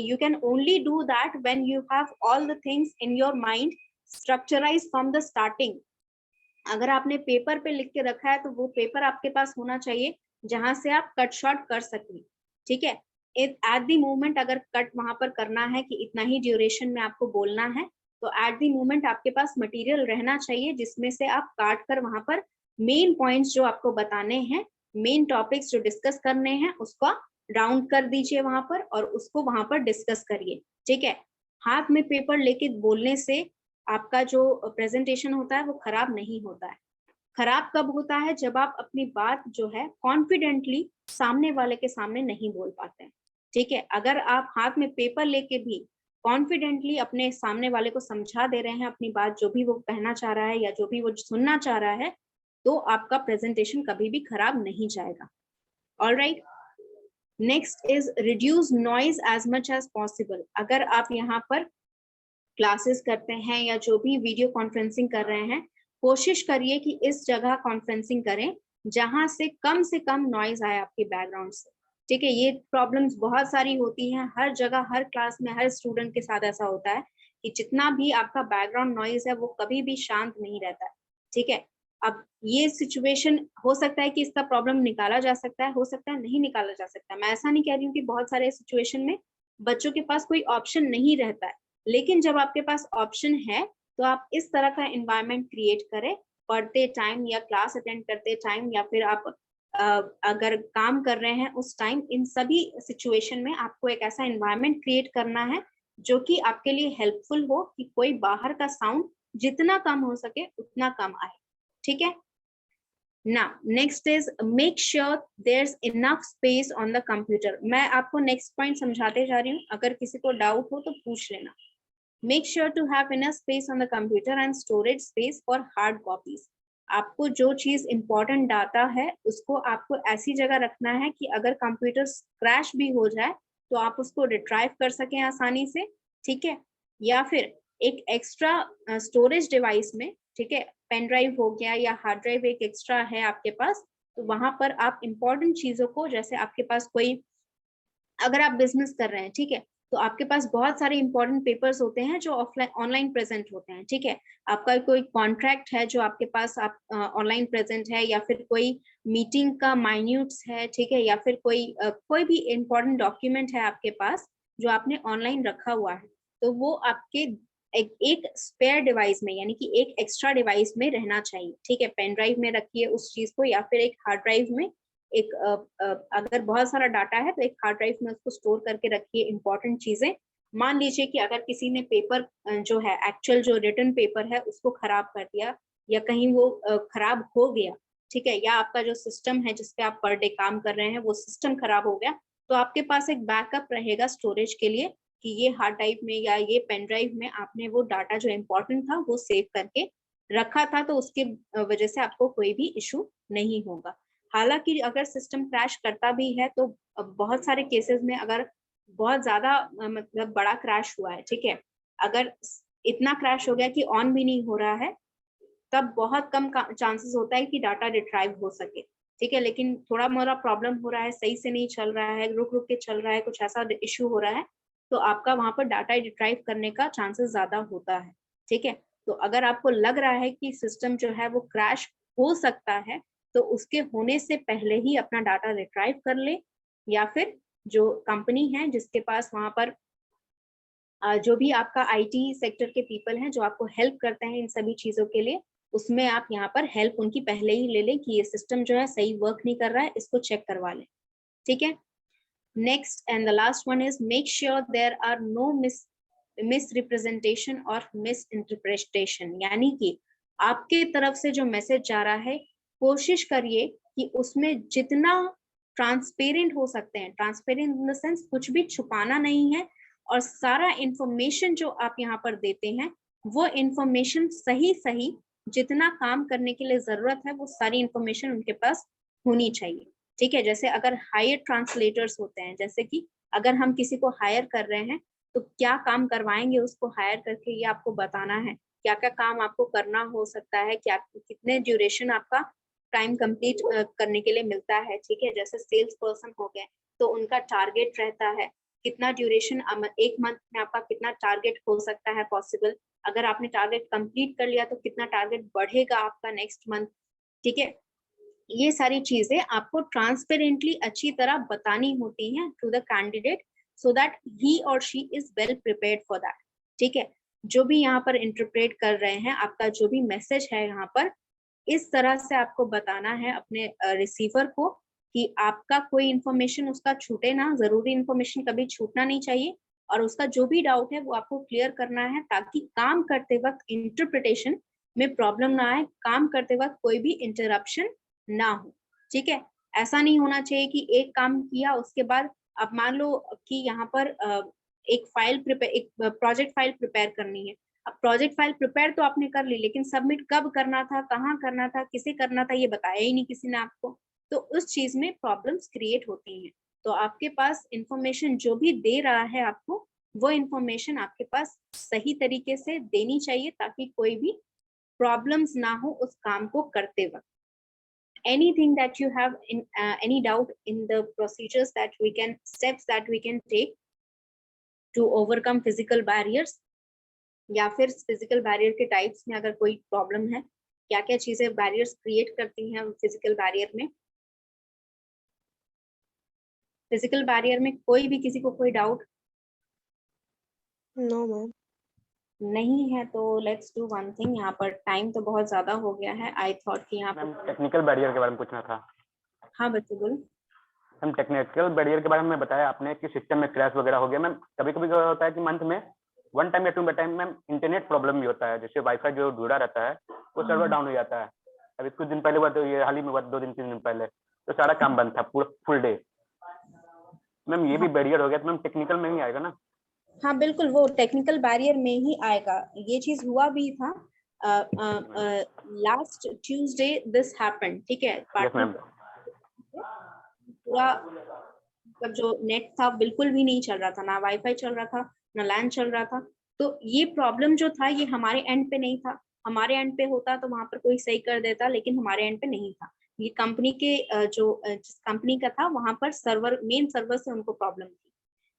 You can only do that when you have all the things in your mind structurized from the starting. अगर आपने पेपर पे लिख के रखा है तो वो पेपर आपके पास होना चाहिए जहां से आप कट शॉर्ट कर सकें। ठीक है, एट द मोमेंट अगर कट वहां पर करना है कि इतना ही ड्यूरेशन में आपको बोलना है, तो एट द मोमेंट आपके पास मटेरियल रहना चाहिए जिसमें से आप काट कर वहां पर मेन पॉइंट्स जो आपको बताने हैं, मेन टॉपिक्स जो डिस्कस करने हैं, उसको राउंड कर दीजिए वहां पर और उसको वहां पर डिस्कस करिए। ठीक है, हाथ में पेपर लेके बोलने से आपका जो प्रेजेंटेशन होता है वो खराब नहीं होता है। खराब कब होता है? जब आप अपनी बात जो है कॉन्फिडेंटली सामने वाले के सामने नहीं बोल पाते हैं। ठीक है, अगर आप हाथ में पेपर लेके भी कॉन्फिडेंटली अपने सामने वाले को समझा दे रहे हैं अपनी बात, जो भी वो कहना चाह रहा है या जो भी वो सुनना चाह रहा है, तो आपका प्रेजेंटेशन कभी भी खराब नहीं जाएगा। Alright, next is reduce noise as much as possible. अगर आप यहाँ पर क्लासेस करते हैं या जो भी वीडियो कॉन्फ्रेंसिंग कर रहे हैं, कोशिश करिए कि इस जगह कॉन्फ्रेंसिंग करें जहां से कम नॉइज आए आपके बैकग्राउंड से। ठीक है, ये प्रॉब्लम्स बहुत सारी होती हैं हर जगह, हर क्लास में, हर स्टूडेंट के साथ ऐसा होता है कि जितना भी आपका बैकग्राउंड नॉइज है वो कभी भी शांत नहीं रहता है। ठीक है, अब ये सिचुएशन हो सकता है कि इसका प्रॉब्लम निकाला जा सकता है, हो सकता है नहीं निकाला जा सकता है। मैं ऐसा नहीं कह रही हूँ कि बहुत सारे सिचुएशन में बच्चों के पास कोई ऑप्शन नहीं रहता है, लेकिन जब आपके पास ऑप्शन है तो आप इस तरह का एनवायरनमेंट क्रिएट करें पढ़ते टाइम या क्लास अटेंड करते टाइम या फिर आप अगर काम कर रहे हैं उस टाइम, इन सभी सिचुएशन में आपको एक ऐसा एनवायरनमेंट क्रिएट करना है जो कि आपके लिए हेल्पफुल हो कि कोई बाहर का साउंड जितना कम हो सके उतना कम आए। ठीक है, now next is make sure there's enough space on the computer। मैं आपको नेक्स्ट पॉइंट समझाते जा रही हूँ, अगर किसी को डाउट हो तो पूछ लेना। Make sure to have enough space on the computer and storage space for hard copies। आपको जो चीज इंपॉर्टेंट डाटा है उसको आपको ऐसी जगह रखना है कि अगर कंप्यूटर क्रैश भी हो जाए तो आप उसको रिट्राइव कर सकें आसानी से। ठीक है, या फिर एक एक्स्ट्रा स्टोरेज डिवाइस में, ठीक है, पेन ड्राइव हो गया या हार्ड ड्राइव एक एक्स्ट्रा है आपके पास, तो वहां पर आप इंपॉर्टेंट चीजों को, जैसे आपके पास कोई, अगर आप बिजनेस कर रहे हैं, ठीक है, तो आपके पास बहुत सारे इंपॉर्टेंट पेपर्स होते हैं जो ऑफलाइन ऑनलाइन प्रेजेंट होते हैं। ठीक है, आपका कोई कॉन्ट्रैक्ट है जो आपके पास आप ऑनलाइन प्रेजेंट है, या फिर कोई मीटिंग का माइन्यूट्स है, ठीक है, या फिर कोई भी इंपॉर्टेंट डॉक्यूमेंट है आपके पास जो आपने ऑनलाइन रखा हुआ है, तो वो आपके एक स्पेयर डिवाइस में, यानी कि एक एक्स्ट्रा डिवाइस में रहना चाहिए। ठीक है, पेन ड्राइव में रखिए उस चीज को, या फिर एक हार्ड ड्राइव में, एक अगर बहुत सारा डाटा है तो एक हार्ड ड्राइव में उसको स्टोर करके रखिए इंपॉर्टेंट चीजें। मान लीजिए कि अगर किसी ने पेपर जो है, एक्चुअल जो रिटन पेपर है, उसको खराब कर दिया या कहीं वो खराब हो गया, ठीक है, या आपका जो सिस्टम है जिसपे आप पर डे काम कर रहे हैं वो सिस्टम खराब हो गया, तो आपके पास एक बैकअप रहेगा स्टोरेज के लिए कि ये हार्ड ड्राइव में या ये पेन ड्राइव में आपने वो डाटा जो इम्पोर्टेंट था वो सेव करके रखा था, तो उसकी वजह से आपको कोई भी इशू नहीं होगा। हालांकि अगर सिस्टम क्रैश करता भी है तो बहुत सारे केसेस में अगर बहुत ज्यादा मतलब बड़ा क्रैश हुआ है, ठीक है, अगर इतना क्रैश हो गया कि ऑन भी नहीं हो रहा है, तब बहुत कम चांसेस होता है कि डाटा रिट्राइव हो सके। ठीक है, लेकिन थोड़ा मोड़ा प्रॉब्लम हो रहा है, सही से नहीं चल रहा है, रुक रुक के चल रहा है, कुछ ऐसा इशू हो रहा है, तो आपका वहां पर डाटा रिट्राइव करने का चांसेस ज्यादा होता है। ठीक है, तो अगर आपको लग रहा है कि सिस्टम जो है वो क्रैश हो सकता है, तो उसके होने से पहले ही अपना डाटा रिट्राइव कर ले, या फिर जो कंपनी है जिसके पास वहां पर जो भी आपका आईटी सेक्टर के पीपल हैं जो आपको हेल्प करते हैं इन सभी चीजों के लिए, उसमें आप यहाँ पर हेल्प उनकी पहले ही ले लें कि ये सिस्टम जो है सही वर्क नहीं कर रहा है, इसको चेक करवा लें। ठीक है, next and the last one is make sure there are no misrepresentation और मिस इंटरप्रिटेशन। यानी कि आपके तरफ से जो मैसेज जा रहा है, कोशिश करिए कि उसमें जितना ट्रांसपेरेंट हो सकते हैं, ट्रांसपेरेंट इन द सेंस कुछ भी छुपाना नहीं है, और सारा इंफॉर्मेशन जो आप यहाँ पर देते हैं वो इंफॉर्मेशन सही सही, जितना काम करने के लिए जरूरत है वो सारी इंफॉर्मेशन उनके पास होनी चाहिए। ठीक है, जैसे अगर हायर ट्रांसलेटर्स होते हैं, जैसे कि अगर हम किसी को हायर कर रहे हैं तो क्या काम करवाएंगे उसको हायर करके, ये आपको बताना है, क्या क्या काम आपको करना हो सकता है, क्या कितने ड्यूरेशन आपका टाइम कंप्लीट करने के लिए मिलता है। ठीक है, जैसे सेल्स पर्सन हो गए तो उनका टारगेट रहता है कितना ड्यूरेशन, एक मंथ में आपका कितना टारगेट हो सकता है पॉसिबल, अगर आपने टारगेट कंप्लीट कर लिया तो कितना टारगेट बढ़ेगा आपका नेक्स्ट मंथ। ठीक है, ये सारी चीजें आपको ट्रांसपेरेंटली अच्छी तरह बतानी होती हैं to the candidate, so that he और she is well prepared for that. ठीक है, जो भी यहाँ पर इंटरप्रेट कर रहे हैं, आपका जो भी मैसेज है यहाँ पर, इस तरह से आपको बताना है अपने रिसीवर को कि आपका कोई इंफॉर्मेशन उसका छूटे ना, जरूरी इंफॉर्मेशन कभी छूटना नहीं चाहिए, और उसका जो भी डाउट है वो आपको क्लियर करना है, ताकि काम करते वक्त इंटरप्रिटेशन में प्रॉब्लम ना आए, काम करते वक्त कोई भी इंटरप्शन ना हो। ठीक है, ऐसा नहीं होना चाहिए कि एक काम किया उसके बाद अब मान लो कि यहाँ पर एक प्रोजेक्ट फाइल प्रिपेयर करनी है। अब प्रोजेक्ट फाइल प्रिपेयर तो आपने कर ली, लेकिन सबमिट कब करना था, कहाँ करना था, किसे करना था, ये बताया ही नहीं किसी ने आपको, तो उस चीज में प्रॉब्लम्स क्रिएट होती हैं। तो आपके पास इंफॉर्मेशन जो भी दे रहा है आपको, वो इंफॉर्मेशन आपके पास सही तरीके से देनी चाहिए, ताकि कोई भी प्रॉब्लम्स ना हो उस काम को करते वक्त। Anything that you have any doubt in the procedures that we can, steps that we can take to overcome physical barriers, या फिर फिजिकल बैरियर के टाइप्स में अगर कोई प्रॉब्लम है, क्या क्या चीजें बैरियर्स क्रिएट करती हैं फिजिकल बैरियर में, फिजिकल बैरियर में कोई भी किसी को कोई डाउट? No ma'am. नहीं है तो लेट्स डू वन थिंग, यहाँ पर टाइम तो बहुत ज्यादा हो गया है। आई थॉट कि यहाँ पर टेक्निकल बैरियर के बारे में पूछना था। हाँ बच्चों बोलो। मैम टेक्निकल बैरियर के बारे में बताया आपने कि सिस्टम में क्रैश वगैरह हो गया। मैम कभी कभी क्या होता है कि मंथ में वन टाइम या two time ma'am internet problem भी होता है, जैसे वाईफाई जो जुड़ा रहता है वो सर्वर डाउन हो जाता है। अभी कुछ दिन पहले हुआ, तो ये हाल ही में हुआ, 2 दिन 3 दिन पहले, तो सारा काम बंद था पूरा फुल डे। मैम ये भी बैरियर हो गया, तो मैम टेक्निकल में ही आएगा ना? हाँ बिल्कुल, वो टेक्निकल बैरियर में ही आएगा। ये चीज हुआ भी था लास्ट ट्यूसडे दिस हैपेंड। ठीक है, पूरा मतलब जो नेट था बिल्कुल भी नहीं चल रहा था, ना वाईफाई चल रहा था ना लैन चल रहा था। तो ये प्रॉब्लम जो था ये हमारे एंड पे नहीं था, हमारे एंड पे होता तो वहां पर कोई सही कर देता, लेकिन हमारे एंड पे नहीं था। ये कंपनी के जो जिस कंपनी का था वहां पर सर्वर, मेन सर्वर से उनको प्रॉब्लम थी।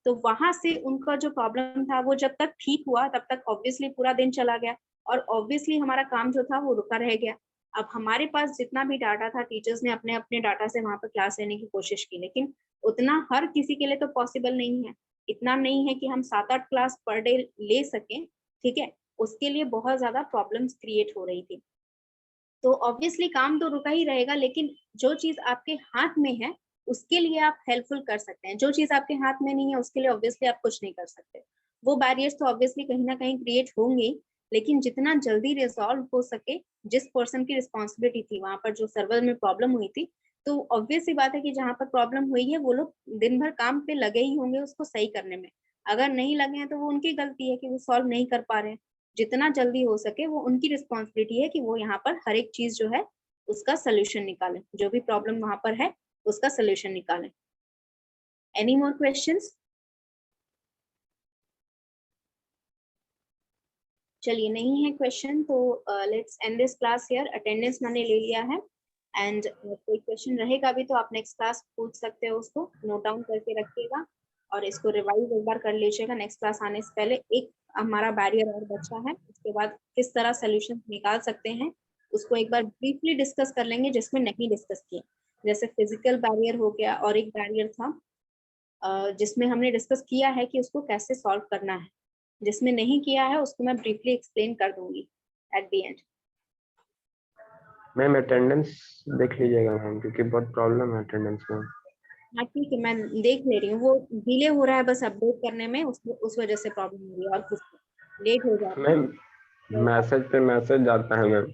तो वहां से उनका जो प्रॉब्लम था वो जब तक ठीक हुआ तब तक ऑब्वियसली पूरा दिन चला गया, और ऑब्वियसली हमारा काम जो था वो रुका रह गया। अब हमारे पास जितना भी डाटा था, टीचर्स ने अपने अपने डाटा से वहां पर क्लास लेने की कोशिश की, लेकिन उतना हर किसी के लिए तो पॉसिबल नहीं है। इतना नहीं है कि हम 7-8 क्लास पर डे ले सकें। ठीक है, उसके लिए बहुत ज्यादा प्रॉब्लम्स क्रिएट हो रही थी। तो ऑब्वियसली काम तो रुका ही रहेगा, लेकिन जो चीज आपके हाथ में है उसके लिए आप हेल्पफुल कर सकते हैं। जो चीज आपके हाथ में नहीं है उसके लिए ऑब्वियसली आप कुछ नहीं कर सकते। वो बैरियर्स तो ऑब्वियसली कहीं ना कहीं क्रिएट होंगे, लेकिन जितना जल्दी रिजॉल्व हो सके, जिस पर्सन की रिस्पॉन्सिबिलिटी थी वहां पर, जो सर्वर में प्रॉब्लम हुई थी, तो ऑब्वियस सी बात है कि जहाँ पर प्रॉब्लम हुई है वो लोग दिन भर काम पे लगे ही होंगे उसको सही करने में। अगर नहीं लगे हैं तो वो उनकी गलती है कि वो सॉल्व नहीं कर पा रहे हैं। जितना जल्दी हो सके वो उनकी रिस्पॉन्सिबिलिटी है कि वो यहाँ पर हर एक चीज जो है उसका सोल्यूशन निकालें, जो भी प्रॉब्लम वहां पर है उसका सोल्यूशन निकालें। Any more questions? चलिए, नहीं है क्वेश्चन तो let's end this class here. Attendance मैंने ले लिया है, एंड कोई क्वेश्चन रहेगा भी तो आप नेक्स्ट क्लास पूछ सकते हो, उसको नोट डाउन करके रखिएगा और इसको रिवाइज एक बार कर लीजिएगा। नेक्स्ट क्लास आने से पहले एक हमारा बैरियर और बचा है, उसके बाद किस तरह सोल्यूशन निकाल सकते हैं उसको एक बार ब्रीफली डिस्कस कर लेंगे, जिसमें नहीं डिस्कस किया। जैसे फिजिकल बैरियर हो गया, और एक बैरियर था जिसमें हमने डिस्कस किया है कि उसको कैसे सॉल्व करना है। जिसमें नहीं किया है उसको मैं ब्रीफली एक्सप्लेन कर दूंगी at the end. Ma'am attendance देख लीजिएगा मैम, क्योंकि बहुत प्रॉब्लम है अटेंडेंस में। हाँ ठीक है, मैं देख ले रही हूँ। वो डिले हो रहा है बस अपडेट करने में, उस वजह से प्रॉब्लम हो रही है, और कुछ लेट हो जाता है। मैम मैसेज पे मैसेज आता है मैम।